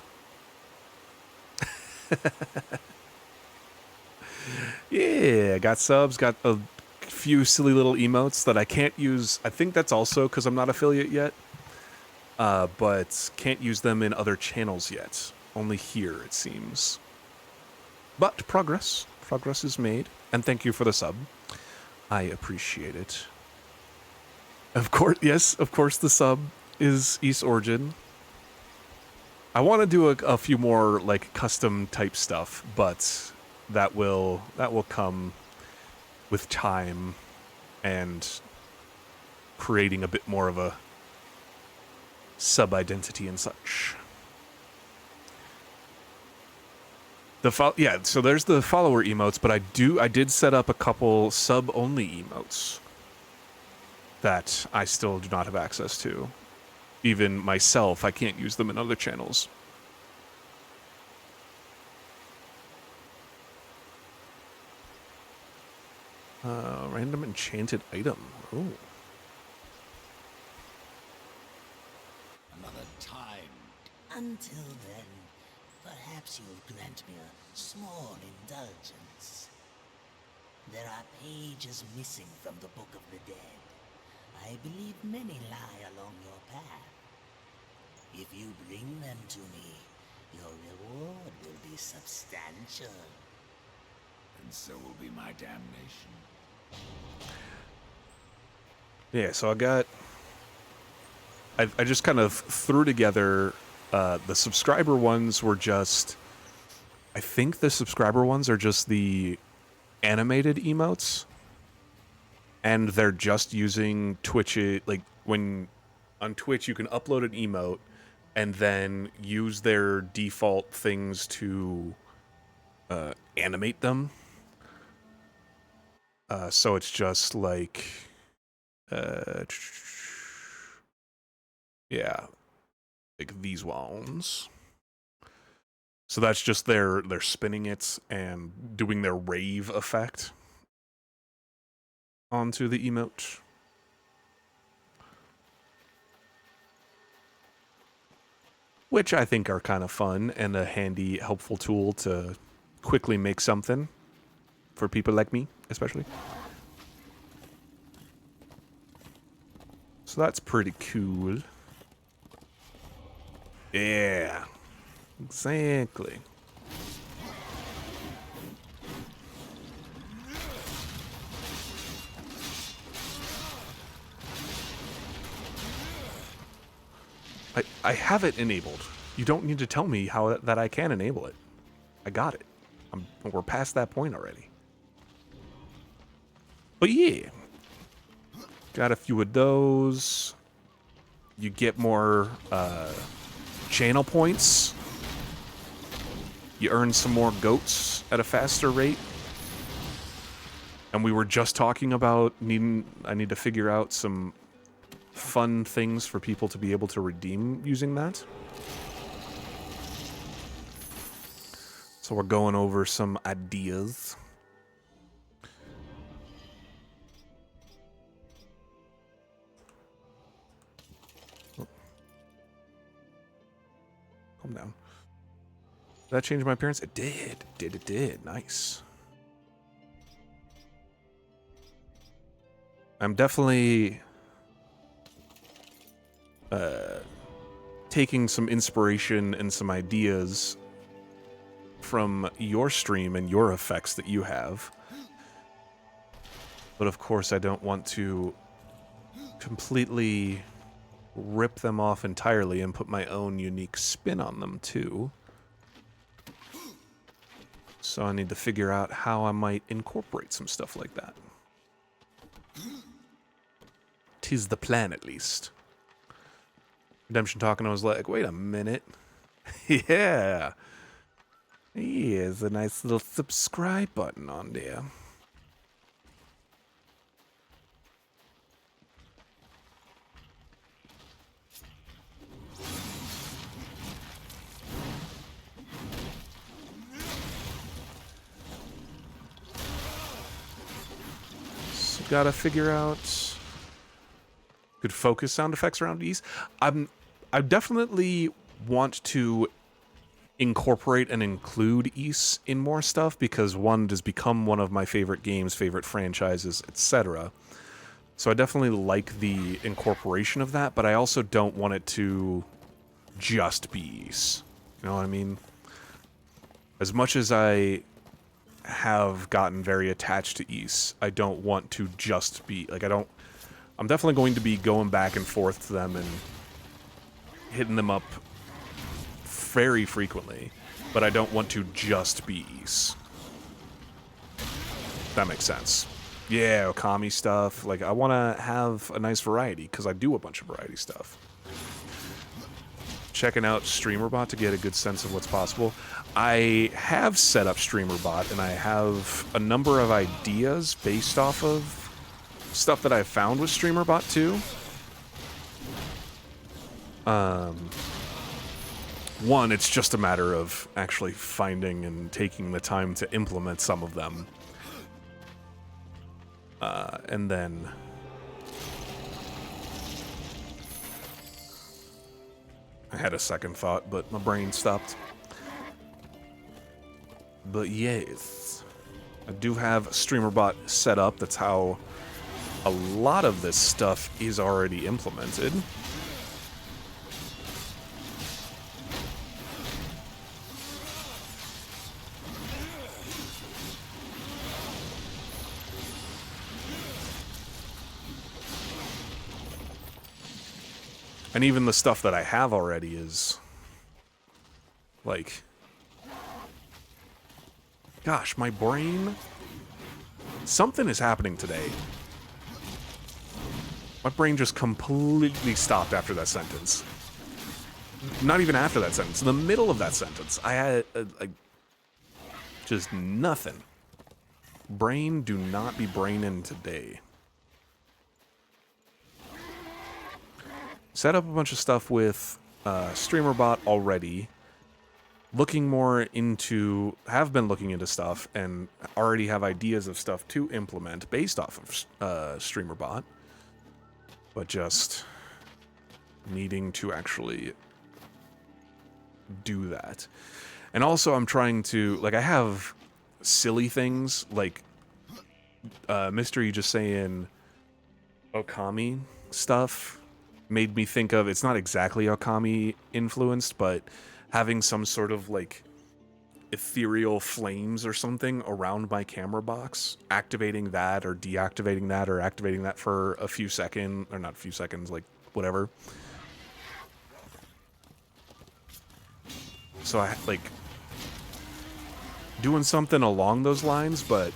Yeah, got subs, got a few silly little emotes that I can't use. I think that's also because I'm not affiliate yet, but can't use them in other channels yet. Only here, it seems. But progress. Progress is made. And thank you for the sub. I appreciate it. Of course, yes, of course the sub is East Origin. I want to do a few more like custom type stuff, but that will come with time and creating a bit more of a sub identity and such. So there's the follower emotes, but I did set up a couple sub only emotes that I still do not have access to. Even myself, I can't use them in other channels. Random enchanted item. Oh. Another time. Until then, perhaps you'll grant me a small indulgence. There are pages missing from the Book of the Dead. I believe many lie along your path. If you bring them to me, your reward will be substantial. And so will be my damnation. Yeah, so I just kind of threw together, the subscriber ones were just, I think the subscriber ones are just the animated emotes, and they're just using Twitch, like when on Twitch you can upload an emote and then use their default things to animate them. So it's just like, yeah, like these ones. So that's just they're spinning it and doing their rave effect onto the emote. Which I think are kind of fun and a handy, helpful tool to quickly make something for people like me, especially. So that's pretty cool. Yeah, exactly. I have it enabled. You don't need to tell me how that I can enable it. I got it. We're past that point already. But yeah, got a few of those. You get more channel points. You earn some more goats at a faster rate. And we were just talking about I need to figure out some fun things for people to be able to redeem using that. So we're going over some ideas. Oh. Calm down. Did that change my appearance? It did. It did. Nice. I'm definitely taking some inspiration and some ideas from your stream and your effects that you have. But of course, I don't want to completely rip them off entirely and put my own unique spin on them too. So I need to figure out how I might incorporate some stuff like that. 'Tis the plan, at least. Redemption talking, I was like, wait a minute. Yeah. Here's a nice little subscribe button on there. So gotta figure out good focus sound effects around these. I definitely want to incorporate and include Ys in more stuff because one has become one of my favorite games, favorite franchises, etc. So I definitely like the incorporation of that, but I also don't want it to just be Ys. You know what I mean? As much as I have gotten very attached to Ys, I don't want to just be, like, I'm definitely going to be going back and forth to them and hitting them up very frequently, but I don't want to just be Ys. That makes sense. Yeah, Okami stuff. Like, I want to have a nice variety, because I do a bunch of variety stuff. Checking out StreamerBot to get a good sense of what's possible. I have set up StreamerBot, and I have a number of ideas based off of stuff that I've found with StreamerBot too. One, it's just a matter of actually finding and taking the time to implement some of them. And then I had a second thought, but my brain stopped. But yes, I do have StreamerBot set up. That's how a lot of this stuff is already implemented. And even the stuff that I have already is, like, gosh, my brain, something is happening today. My brain just completely stopped after that sentence. Not even after that sentence, in the middle of that sentence, I had, just nothing. Brain, do not be braining today. Set up a bunch of stuff with StreamerBot already. Looking more into, have been looking into stuff and already have ideas of stuff to implement based off of StreamerBot. But just needing to actually do that. And also I'm trying to, like, I have silly things, like Mystery just saying Okami stuff made me think of, it's not exactly Okami influenced, but having some sort of, like, ethereal flames or something around my camera box, activating that or deactivating that or activating that for a few seconds, or not a few seconds, like, whatever. So I, like, doing something along those lines, but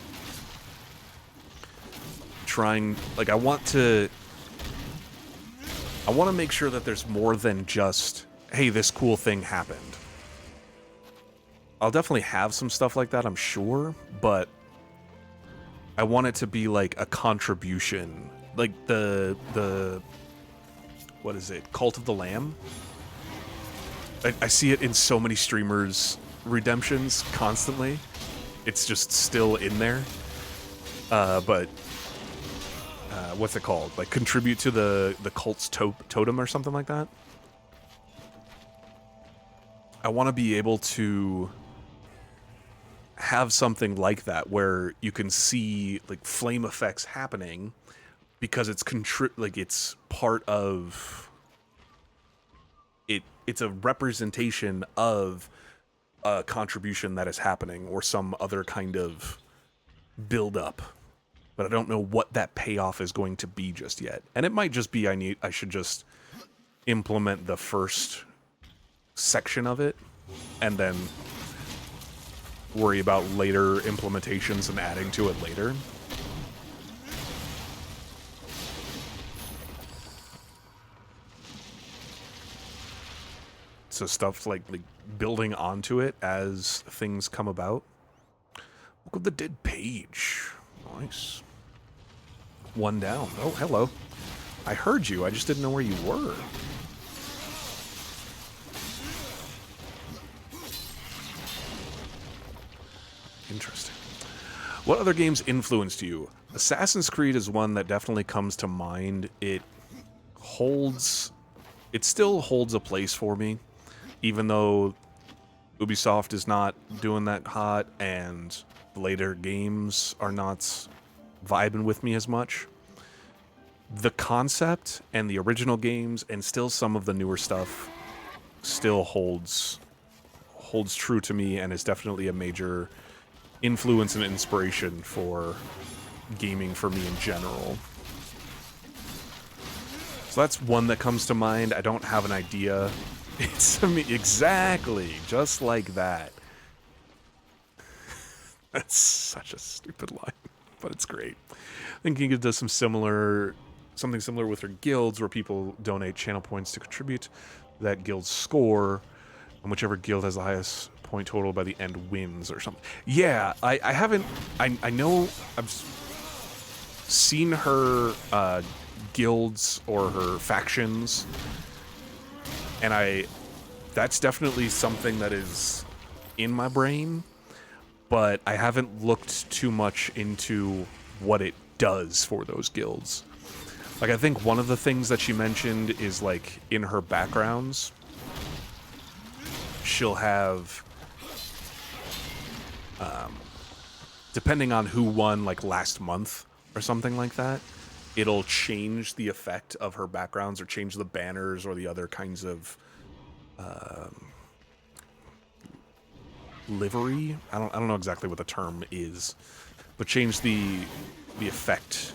trying, like, I want to make sure that there's more than just, hey, this cool thing happened. I'll definitely have some stuff like that, I'm sure, but I want it to be like a contribution. Like the what is it? Cult of the Lamb? I see it in so many streamers' redemptions constantly. It's just still in there. But what's it called? Like, contribute to the cult's totem or something like that? I want to be able to have something like that where you can see, like, flame effects happening, because it's it's part of it. It's a representation of a contribution that is happening or some other kind of build up. But I don't know what that payoff is going to be just yet. And it might just be I should just implement the first section of it and then worry about later implementations and adding to it later. So stuff like building onto it as things come about. Look at the dead page. Nice. One down. Oh, hello. I heard you. I just didn't know where you were. Interesting. What other games influenced you? Assassin's Creed is one that definitely comes to mind. It still holds a place for me, even though Ubisoft is not doing that hot and the later games are not vibing with me as much. The concept and the original games and still some of the newer stuff still holds true to me and is definitely a major influence and inspiration for gaming for me in general. So that's one that comes to mind. I don't have an idea. It's exactly just like that. That's such a stupid line, but it's great. I think you could do something similar with your guilds, where people donate channel points to contribute that guild's score, and whichever guild has the highest point total by the end wins or something. Yeah, I haven't. I know I've seen her guilds or her factions, and that's definitely something that is in my brain, but I haven't looked too much into what it does for those guilds. Like, I think one of the things that she mentioned is, like, in her backgrounds, she'll have, depending on who won, like, last month or something like that, it'll change the effect of her backgrounds or change the banners or the other kinds of livery. I don't know exactly what the term is, but change the effect,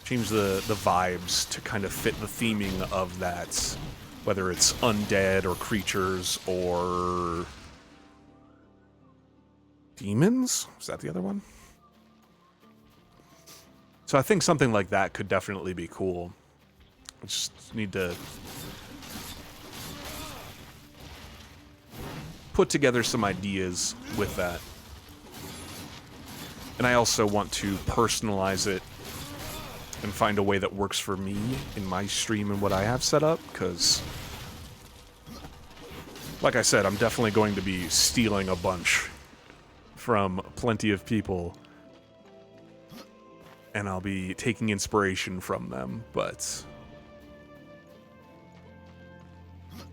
change the vibes to kind of fit the theming of that, whether it's undead or creatures or demons. Is that the other one? So I think something like that could definitely be cool. I just need to put together some ideas with that. And I also want to personalize it and find a way that works for me in my stream and what I have set up, because, like I said, I'm definitely going to be stealing a bunch from plenty of people, and I'll be taking inspiration from them, but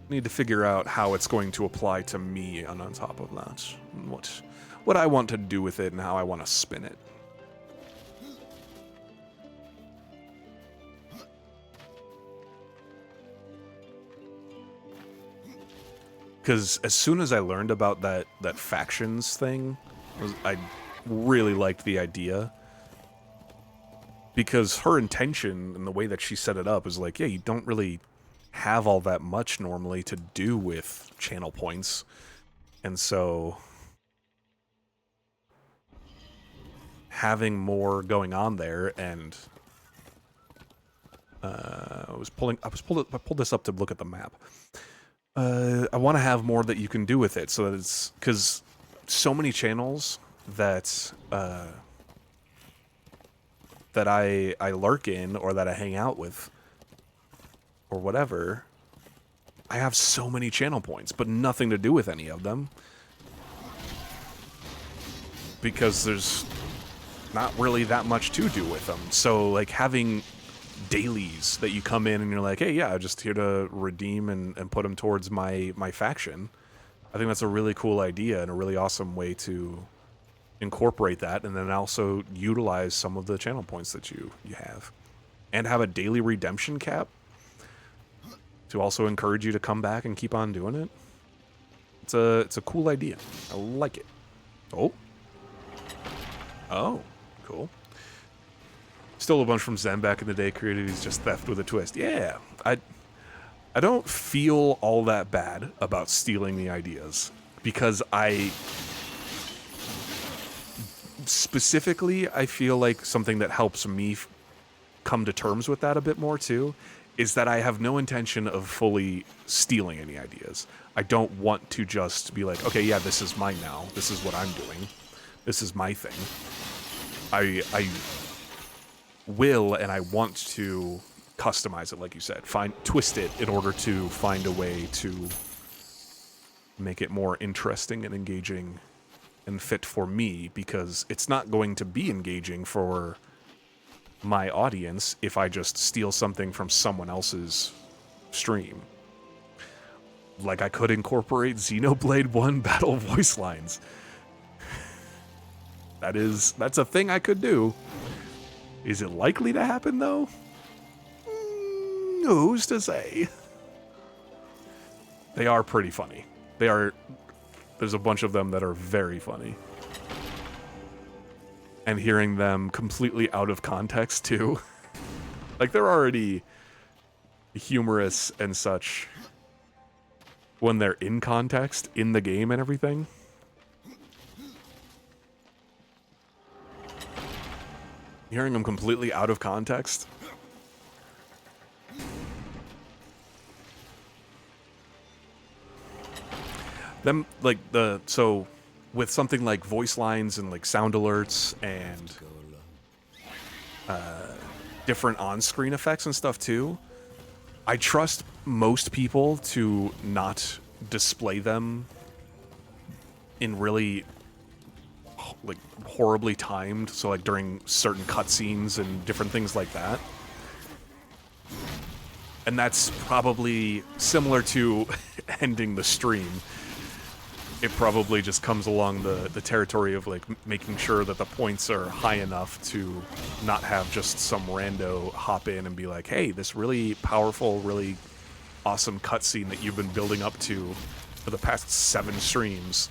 need to figure out how it's going to apply to me, and on top of that, and what I want to do with it and how I want to spin it. Because as soon as I learned about that factions thing, I really liked the idea. Because her intention and the way that she set it up is like, yeah, you don't really have all that much normally to do with channel points. And so having more going on there, and I pulled this up to look at the map. I want to have more that you can do with it, so that it's, because so many channels that that I lurk in or that I hang out with or whatever, I have so many channel points, but nothing to do with any of them, because there's not really that much to do with them. So, like, having dailies that you come in and you're like, hey, yeah, I'm just here to redeem and put them towards my faction. I think that's a really cool idea and a really awesome way to incorporate that, and then also utilize some of the channel points that you have, and have a daily redemption cap to also encourage you to come back and keep on doing it. It's a cool idea. I like it. Oh, cool. Stole a bunch from Zen back in the day. Created is just theft with a twist. Yeah, I don't feel all that bad about stealing the ideas, because specifically, I feel like something that helps me come to terms with that a bit more too is that I have no intention of fully stealing any ideas. I don't want to just be like, okay, yeah, this is mine now. This is what I'm doing. This is my thing. I will, and I want to customize it, like you said, twist it in order to find a way to make it more interesting and engaging and fit for me, because it's not going to be engaging for my audience if I just steal something from someone else's stream. Like, I could incorporate Xenoblade 1 battle voice lines. That's a thing I could do. Is it likely to happen, though? Who's to say? They are pretty funny. There's a bunch of them that are very funny. And hearing them completely out of context, too. Like, they're already humorous and such when they're in context, in the game and everything. Hearing them completely out of context. Them, like, so with something like voice lines and like sound alerts and different on-screen effects and stuff too, I trust most people to not display them in really like horribly timed, so like during certain cutscenes and different things like that. And that's probably similar to ending the stream. It probably just comes along the territory of like making sure that the points are high enough to not have just some rando hop in and be like, hey, this really powerful, really awesome cutscene that you've been building up to for the past 7 streams.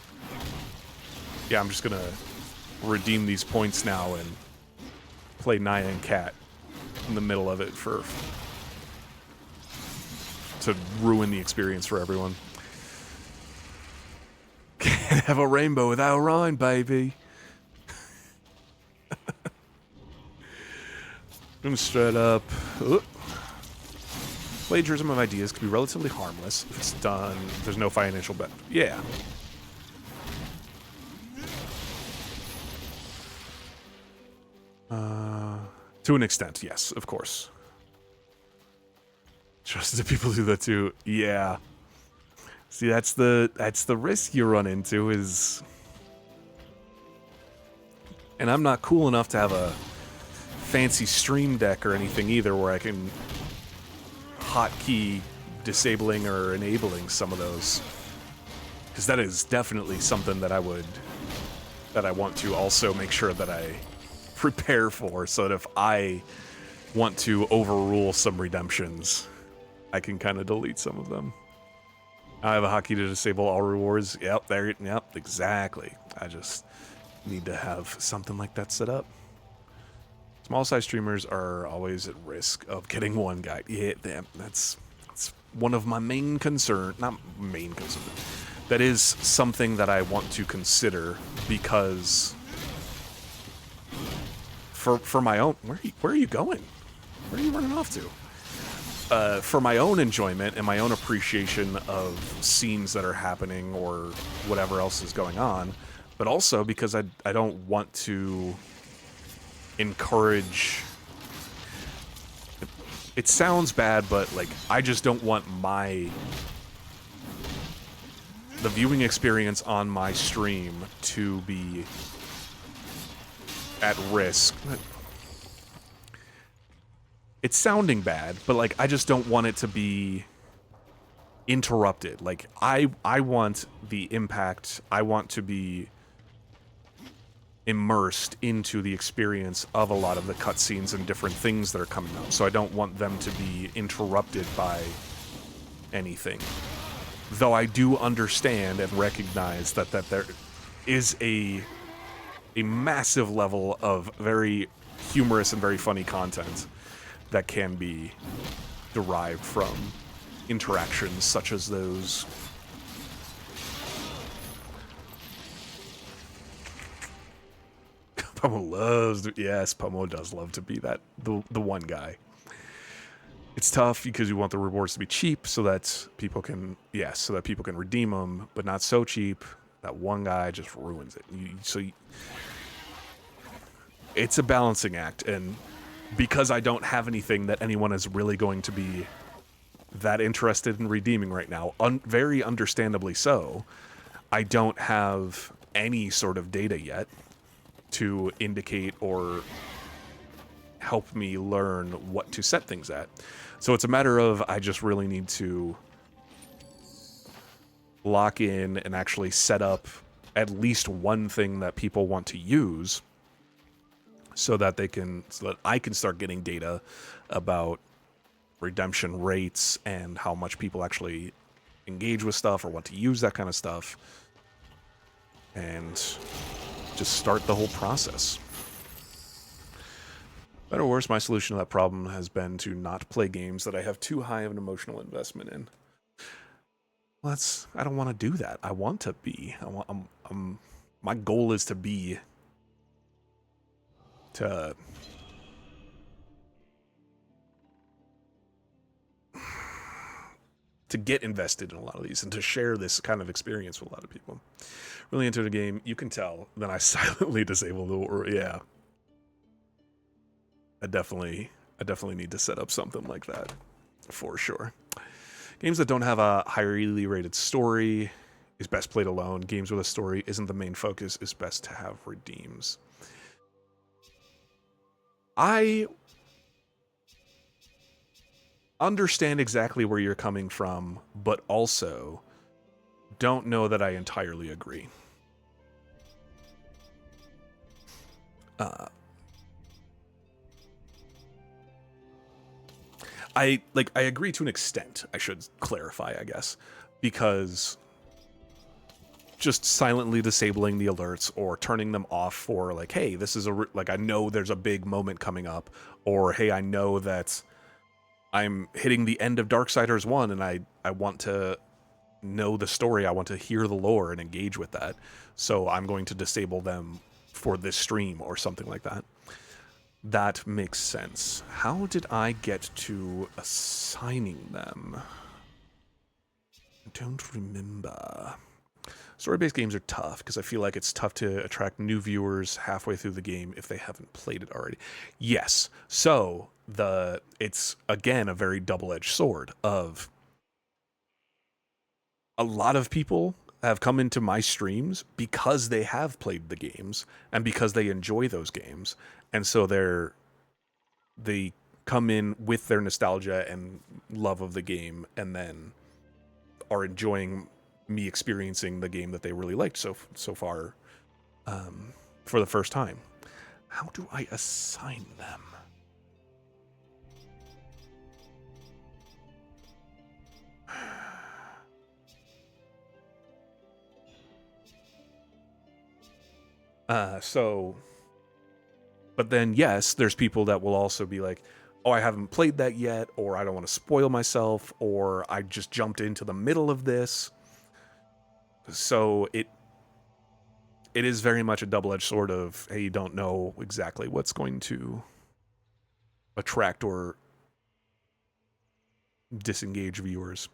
Yeah, I'm just gonna redeem these points now and play Nyan Cat in the middle of it to ruin the experience for everyone. Can't have a rainbow without rhyme, baby. I'm straight up. Plagiarism of ideas can be relatively harmless if it's done. There's no financial benefit. Yeah. To an extent, yes, of course. Trusted people do that too. Yeah. See, that's the risk you run into is, and I'm not cool enough to have a fancy stream deck or anything either where I can hotkey disabling or enabling some of those, because that is definitely something that I want to also make sure that I prepare for, so that if I want to overrule some redemptions, I can kind of delete some of them. I have a hotkey to disable all rewards. Yep, there. Yep, exactly. I just need to have something like that set up. Small-size streamers are always at risk of getting one guy. Yeah, that's one of my main concern. Not main concern. That is something that I want to consider, because for my own. Where are you going? Where are you running off to? For my own enjoyment and my own appreciation of scenes that are happening or whatever else is going on, but also because I don't want to encourage... It sounds bad, but like I just don't want the viewing experience on my stream to be at risk. It's sounding bad, but like I just don't want it to be interrupted. Like I want the impact. I want to be immersed into the experience of a lot of the cutscenes and different things that are coming up. So I don't want them to be interrupted by anything. Though I do understand and recognize that there is a massive level of very humorous and very funny content that can be derived from interactions such as those. Pomo loves, yes, Pomo does love to be the one guy. It's tough because you want the rewards to be cheap so that people can, so that people can redeem them, but not so cheap that one guy just ruins it. It's a balancing act, and because I don't have anything that anyone is really going to be that interested in redeeming right now, very understandably so, I don't have any sort of data yet to indicate or help me learn what to set things at. So it's a matter of I just really need to lock in and actually set up at least one thing that people want to use so that I can start getting data about redemption rates and how much people actually engage with stuff or want to use that kind of stuff, and just start the whole process. Better or worse, my solution to that problem has been to not play games that I have too high of an emotional investment in. Well, I don't want to do that. I want to be. My goal is to get invested in a lot of these and to share this kind of experience with a lot of people. Really into the game, you can tell. Then I silently disable the I definitely need to set up something like that for sure. Games that don't have a highly rated story is best played alone. Games with a story isn't the main focus is best to have redeems. I understand exactly where you're coming from, but also don't know that I entirely agree. I agree to an extent, I should clarify, I guess, because just silently disabling the alerts or turning them off for like, hey, this is I know there's a big moment coming up, or hey, I know that I'm hitting the end of Darksiders 1 and I want to know the story, I want to hear the lore and engage with that, so I'm going to disable them for this stream or something like that. That makes sense. How did I get to assigning them? I don't remember. Story-based games are tough because I feel like it's tough to attract new viewers halfway through the game if they haven't played it already. Yes, so it's again a very double-edged sword of a lot of people have come into my streams because they have played the games and because they enjoy those games, and so they come in with their nostalgia and love of the game and then are enjoying me experiencing the game that they really liked so far for the first time. How do I assign them? But then, yes, there's people that will also be like, oh, I haven't played that yet, or I don't want to spoil myself, or I just jumped into the middle of this. So it is very much a double-edged sword of, hey, you don't know exactly what's going to attract or disengage viewers.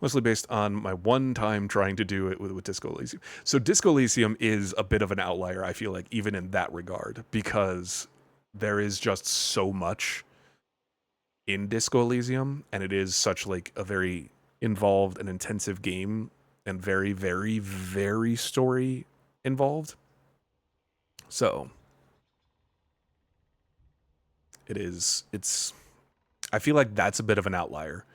Mostly based on my one time trying to do it with Disco Elysium. So Disco Elysium is a bit of an outlier, I feel like, even in that regard, because there is just so much in Disco Elysium, and it is such like a very involved and intensive game, and very, very, very story involved. So I feel like that's a bit of an outlier,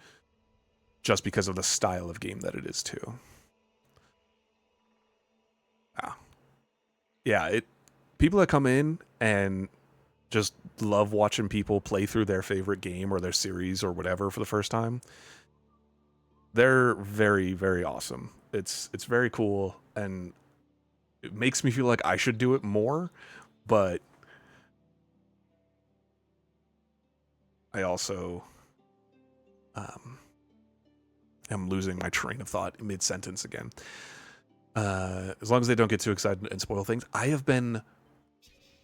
just because of the style of game that it is too. Yeah, people that come in and just love watching people play through their favorite game or their series or whatever for the first time, they're very, very awesome. It's very cool, and it makes me feel like I should do it more, but I also am losing my train of thought mid-sentence again. As long as they don't get too excited and spoil things. I have been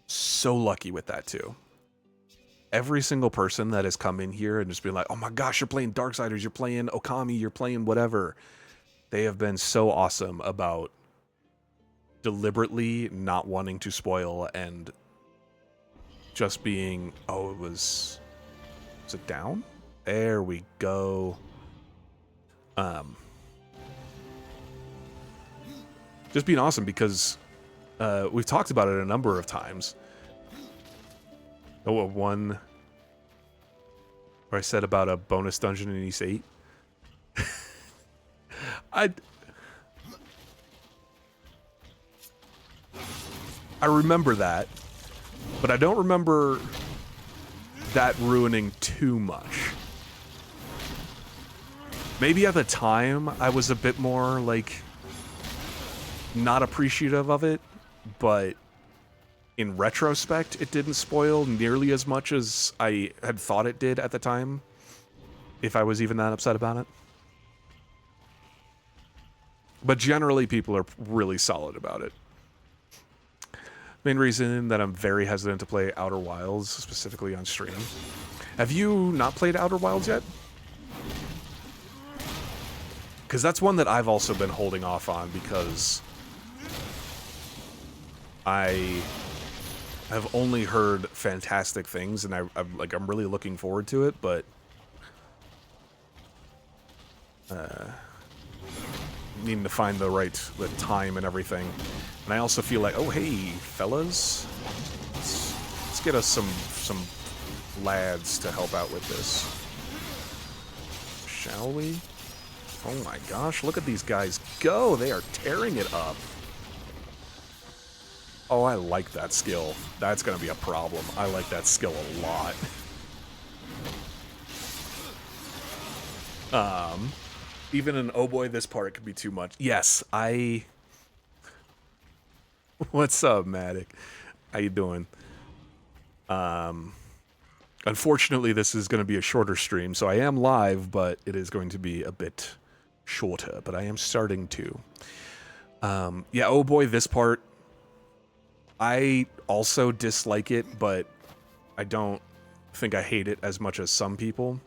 so lucky with that too. Every single person that has come in here and just been like, oh my gosh, you're playing Darksiders, you're playing Okami, you're playing whatever. They have been so awesome about deliberately not wanting to spoil and just being, oh, was it down? There we go. Just being awesome because we've talked about it a number of times. Oh, one where I said about a bonus dungeon in East 8. I remember that, but I don't remember that ruining too much. Maybe at the time I was a bit more like not appreciative of it, but in retrospect it didn't spoil nearly as much as I had thought it did at the time, if I was even that upset about it. But generally people are really solid about it. Main reason that I'm very hesitant to play Outer Wilds, specifically on stream. Have you not played Outer Wilds yet? Because that's one that I've also been holding off on because I have only heard fantastic things, and I'm really looking forward to it, but needing to find the time and everything. And I also feel like, oh hey, fellas, let's get us some lads to help out with this. Shall we? Oh my gosh, look at these guys go! They are tearing it up. Oh, I like that skill. That's gonna be a problem. I like that skill a lot. Even in oh boy, this part could be too much. Yes, What's up, Matic? How you doing? Unfortunately, this is going to be a shorter stream, so I am live, but it is going to be a bit shorter, but I am starting to. Yeah, oh boy, this part, I also dislike it, but I don't think I hate it as much as some people.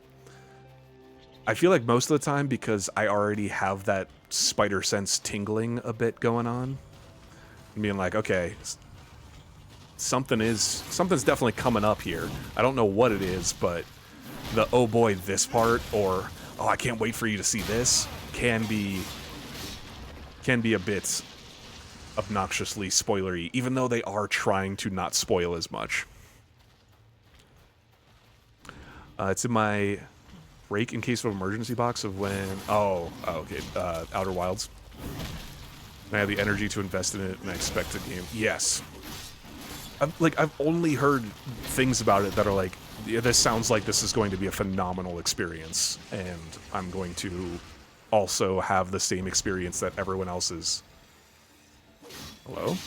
I feel like most of the time, because I already have that spider sense tingling a bit going on, being like, okay, something's definitely coming up here. I don't know what it is, but the oh boy, this part, or oh, I can't wait for you to see this, can be a bit obnoxiously spoilery, even though they are trying to not spoil as much. It's in my break in case of emergency box of when okay, Outer Wilds. I have the energy to invest in it, and I expect the game. Yes. I've only heard things about it that are like, yeah, this sounds like this is going to be a phenomenal experience, and I'm going to also have the same experience that everyone else is. Hello?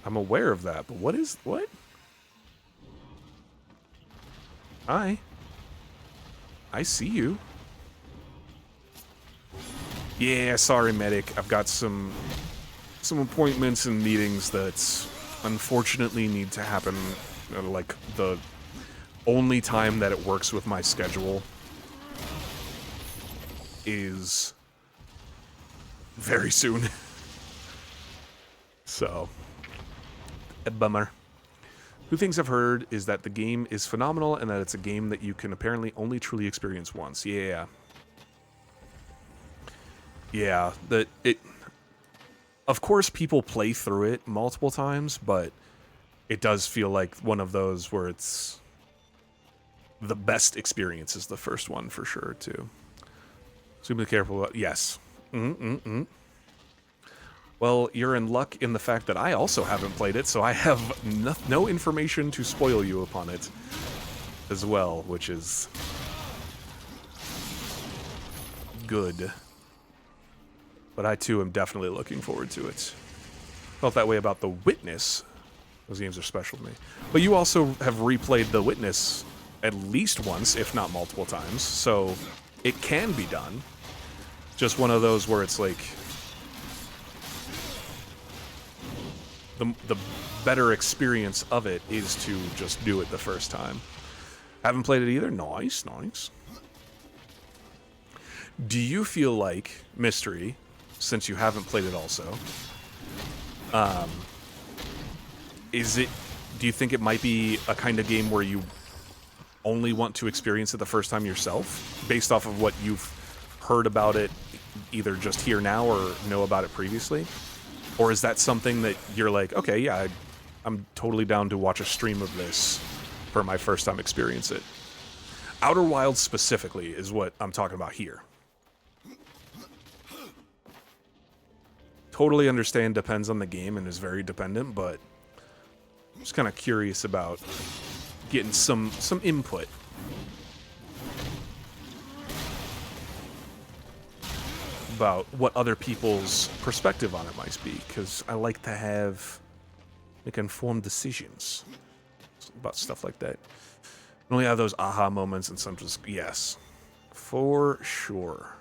I'm aware of that, but what? Hi. I see you. Yeah, sorry, medic. I've got some appointments and meetings that unfortunately need to happen. Like, the only time that it works with my schedule is very soon. So, a bummer. Two things I've heard is that the game is phenomenal and that it's a game that you can apparently only truly experience once. Yeah. Yeah, of course people play through it multiple times, but it does feel like one of those where it's the best experience is the first one for sure too. So be careful. Yes. Well, you're in luck in the fact that I also haven't played it, so I have no information to spoil you upon it as well, which is good. But I, too, am definitely looking forward to it. Felt that way about The Witness. Those games are special to me. But you also have replayed The Witness at least once, if not multiple times, so it can be done. Just one of those where it's like the better experience of it is to just do it the first time. Haven't played it either? Nice, nice. Do you feel like Mystery, since you haven't played it also, do you think it might be a kind of game where you only want to experience it the first time yourself, based off of what you've heard about it, either just here now or know about it previously? Or is that something that you're like, okay, yeah, I'm totally down to watch a stream of this for my first time experience it? Outer Wilds specifically is what I'm talking about here. Totally understand, depends on the game and is very dependent, but I'm just kind of curious about getting some input. About what other people's perspective on it might be, because I like to make informed decisions about stuff like that. I only have those aha moments, and some just, yes, for sure.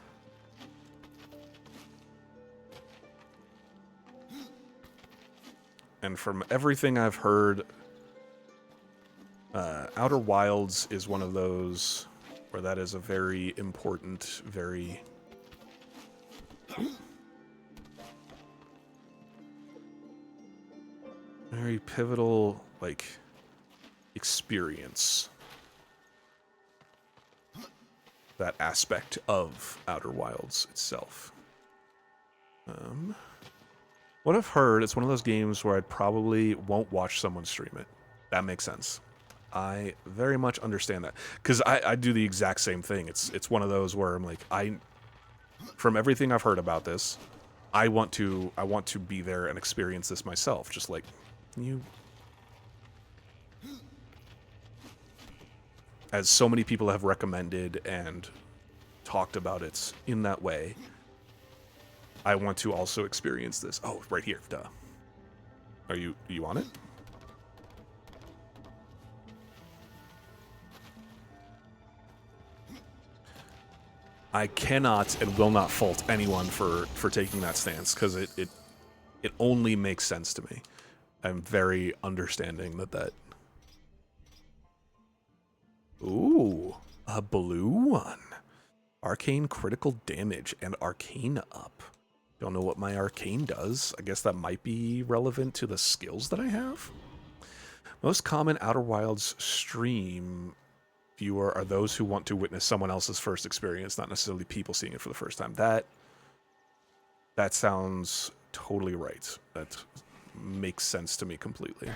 And from everything I've heard, Outer Wilds is one of those where that is a very important, very pivotal, like, experience. That aspect of Outer Wilds itself. What I've heard, it's one of those games where I probably won't watch someone stream it. That makes sense. I very much understand that, because I do the exact same thing. It's one of those where I'm like, from everything I've heard about this, I want to be there and experience this myself, just like you. As so many people have recommended and talked about it in that way, I want to also experience this. Oh, right here, duh. Are you on it? I cannot and will not fault anyone for taking that stance, because it only makes sense to me. I'm very understanding that. Ooh, a blue one. Arcane critical damage and arcane up. Don't know what my arcane does. I guess that might be relevant to the skills that I have. Most common Outer Wilds stream viewer are those who want to witness someone else's first experience, not necessarily people seeing it for the first time. That sounds totally right. That makes sense to me completely.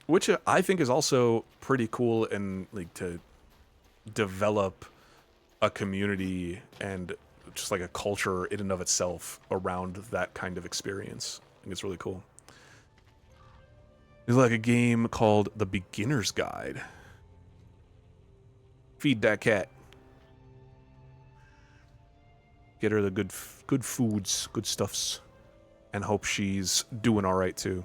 Which I think is also pretty cool, and like to develop a community and just like a culture in and of itself around that kind of experience. I think it's really cool. There's like a game called The Beginner's Guide. Feed that cat. Get her the good foods, good stuffs, and hope she's doing all right too.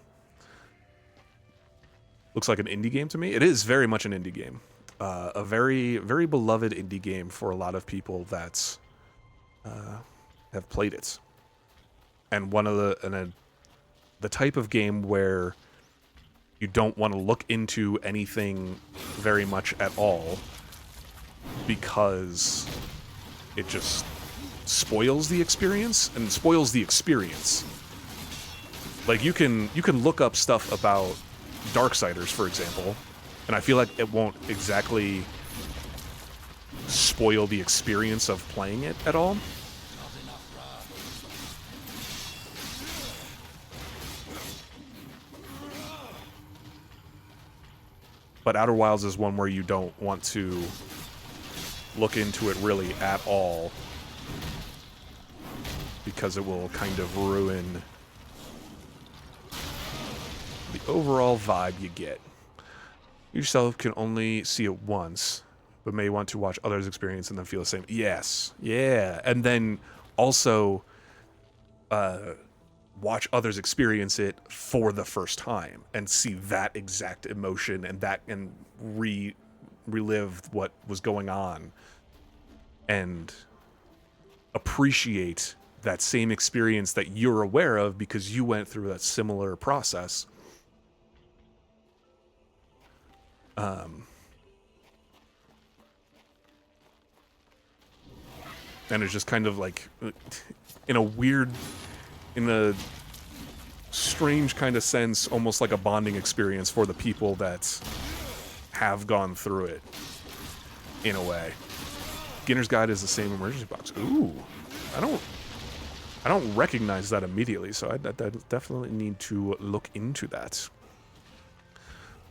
Looks like an indie game to me. It is very much an indie game. A very, very beloved indie game for a lot of people that have played it. And one of the type of game where you don't want to look into anything very much at all, because it just spoils the experience, and spoils the experience. Like you can look up stuff about Darksiders, for example, and I feel like it won't exactly spoil the experience of playing it at all. But Outer Wilds is one where you don't want to look into it really at all, because it will kind of ruin the overall vibe you get. You yourself can only see it once, but may want to watch others experience and then feel the same. Yes. Yeah. And then also watch others experience it for the first time and see that exact emotion and relive what was going on and appreciate that same experience that you're aware of because you went through that similar process. And it's just kind of like, in a strange kind of sense, almost like a bonding experience for the people that have gone through it, in a way. Beginner's Guide is the same emergency box. Ooh, I don't recognize that immediately, so I definitely need to look into that.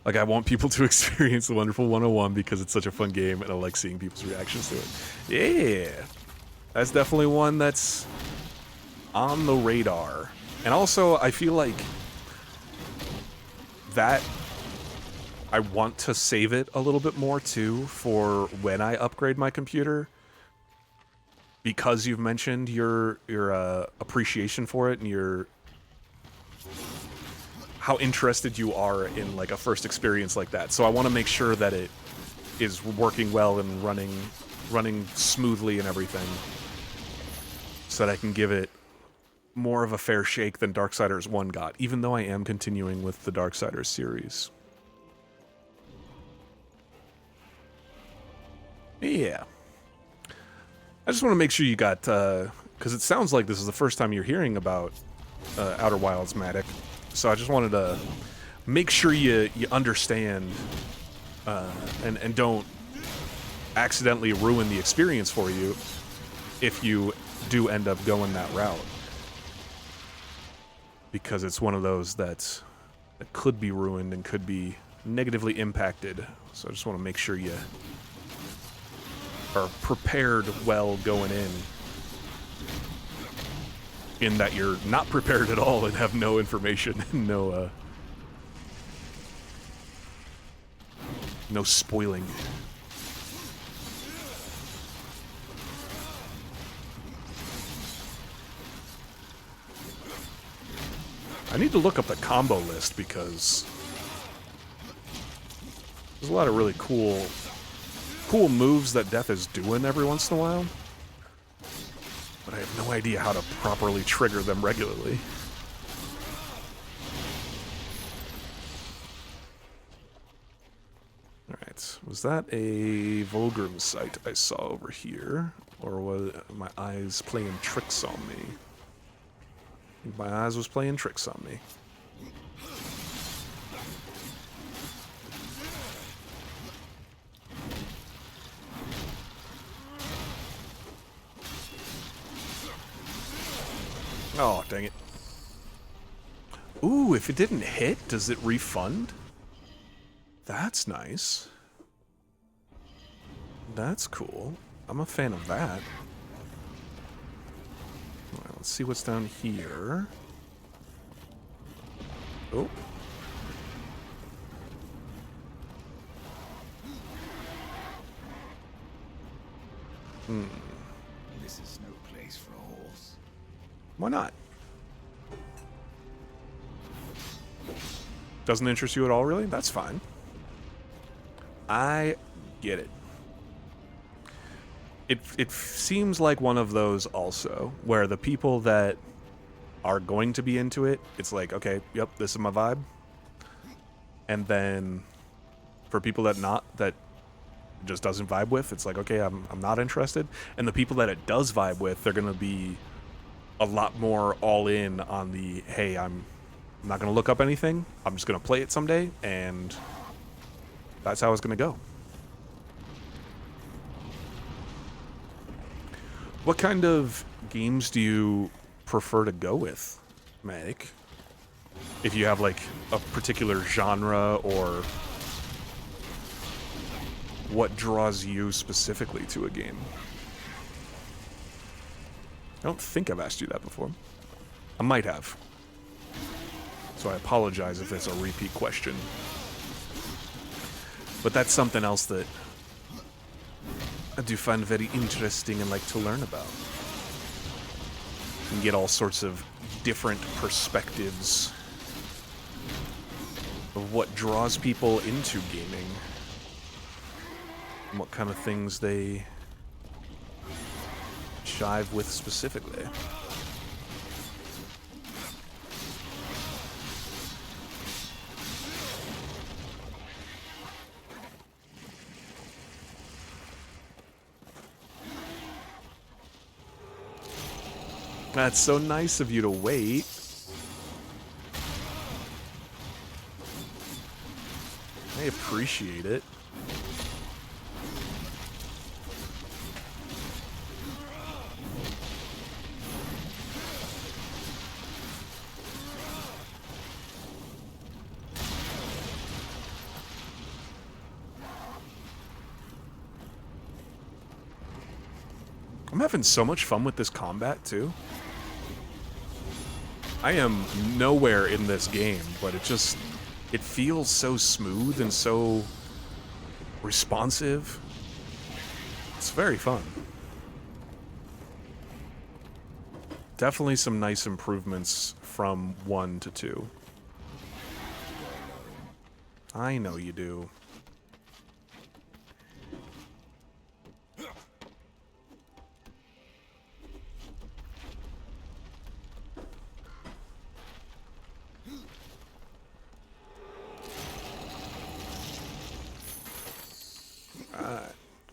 Like, I want people to experience the Wonderful 101 because it's such a fun game, and I like seeing people's reactions to it. Yeah, that's definitely one that's on the radar. And also, I feel like that I want to save it a little bit more, too, for when I upgrade my computer. Because you've mentioned your appreciation for it and your how interested you are in like a first experience like that. So I want to make sure that it is working well and running smoothly and everything, so that I can give it more of a fair shake than Darksiders 1 got, even though I am continuing with the Darksiders series. Yeah. I just want to make sure you got, because it sounds like this is the first time you're hearing about Outer Wilds, Matic. So I just wanted to make sure you understand and don't accidentally ruin the experience for you if you do end up going that route. Because it's one of those that could be ruined and could be negatively impacted. So I just want to make sure you are prepared well going in that you're not prepared at all and have no information, no spoiling. I need to look up the combo list because there's a lot of really cool moves that Death is doing every once in a while, but I have no idea how to properly trigger them regularly. Alright, was that a Volgrim site I saw over here, or was my eyes playing tricks on me? I think my eyes was playing tricks on me. Oh, dang it. Ooh, if it didn't hit, does it refund? That's nice. That's cool. I'm a fan of that. Alright, let's see what's down here. Oh. This is no place for a horse. Why not? Doesn't interest you at all, really? That's fine. I get it. It seems like one of those also, where the people that are going to be into it, it's like, okay, yep, this is my vibe. And then for people that just doesn't vibe with, it's like, okay, I'm not interested. And the people that it does vibe with, they're going to be a lot more all in on the, hey, I'm not going to look up anything. I'm just going to play it someday, and that's how it's going to go. What kind of games do you prefer to go with, Matic? If you have, like, a particular genre, or what draws you specifically to a game? I don't think I've asked you that before. I might have. So I apologize if it's a repeat question. But that's something else that I do find very interesting and like to learn about. And get all sorts of different perspectives of what draws people into gaming. And what kind of things they jive with specifically. That's so nice of you to wait. I appreciate it. I'm having so much fun with this combat, too. I am nowhere in this game, but it feels so smooth and so responsive. It's very fun. Definitely some nice improvements from 1 to 2. I know you do.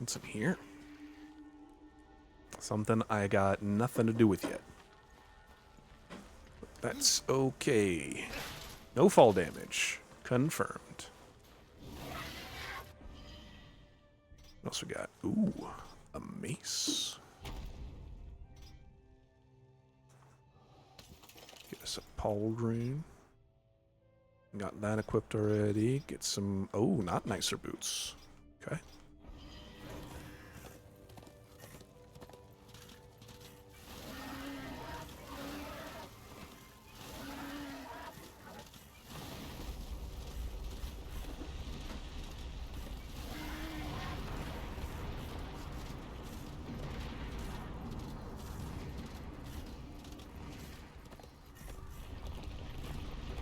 What's in here? Something I got nothing to do with yet. That's okay. No fall damage. Confirmed. What else we got? Ooh, a mace. Get us a pauldron. Got that equipped already. Get some... Oh, not nicer boots. Okay.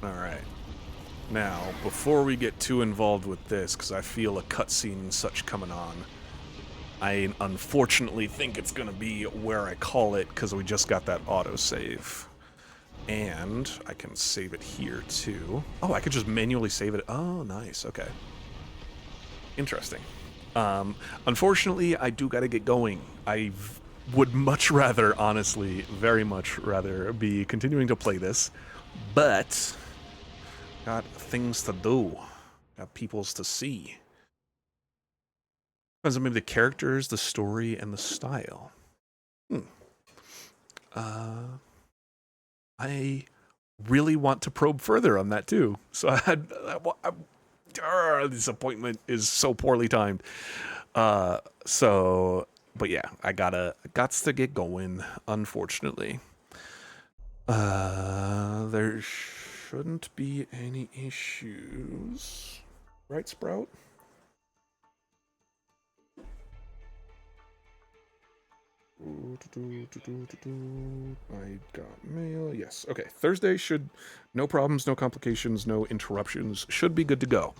Alright. Now, before we get too involved with this, because I feel a cutscene and such coming on, I unfortunately think it's going to be where I call it, because we just got that autosave. And I can save it here, too. Oh, I could just manually save it. Oh, nice. Okay. Interesting. Unfortunately, I do got to get going. I would much rather, honestly, very much rather be continuing to play this, but... got things to do. Got peoples to see. Depends on maybe the characters, the story, and the style. I really want to probe further on that too. So this appointment is so poorly timed. But yeah, I gots to get going, unfortunately. There shouldn't be any issues. Right, Sprout? I got mail. Yes. Okay. Thursday should... no problems, no complications, no interruptions. Should be good to go.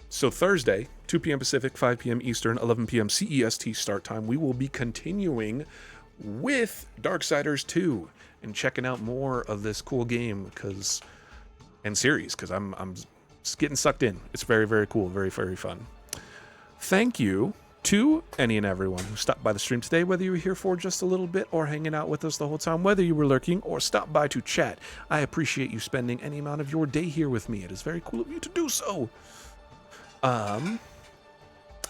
So Thursday, 2 p.m. Pacific, 5 p.m. Eastern, 11 p.m. CEST start time, we will be continuing with Darksiders 2 and checking out more of this cool game and series, because I'm just getting sucked in. It's very, very cool. Very, very fun. Thank you to any and everyone who stopped by the stream today, whether you were here for just a little bit or hanging out with us the whole time, whether you were lurking or stopped by to chat. I appreciate you spending any amount of your day here with me. It is very cool of you to do so.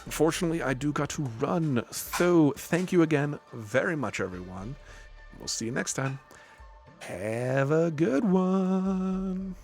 Unfortunately, I do got to run, so thank you again very much, everyone. We'll see you next time. Have a good one.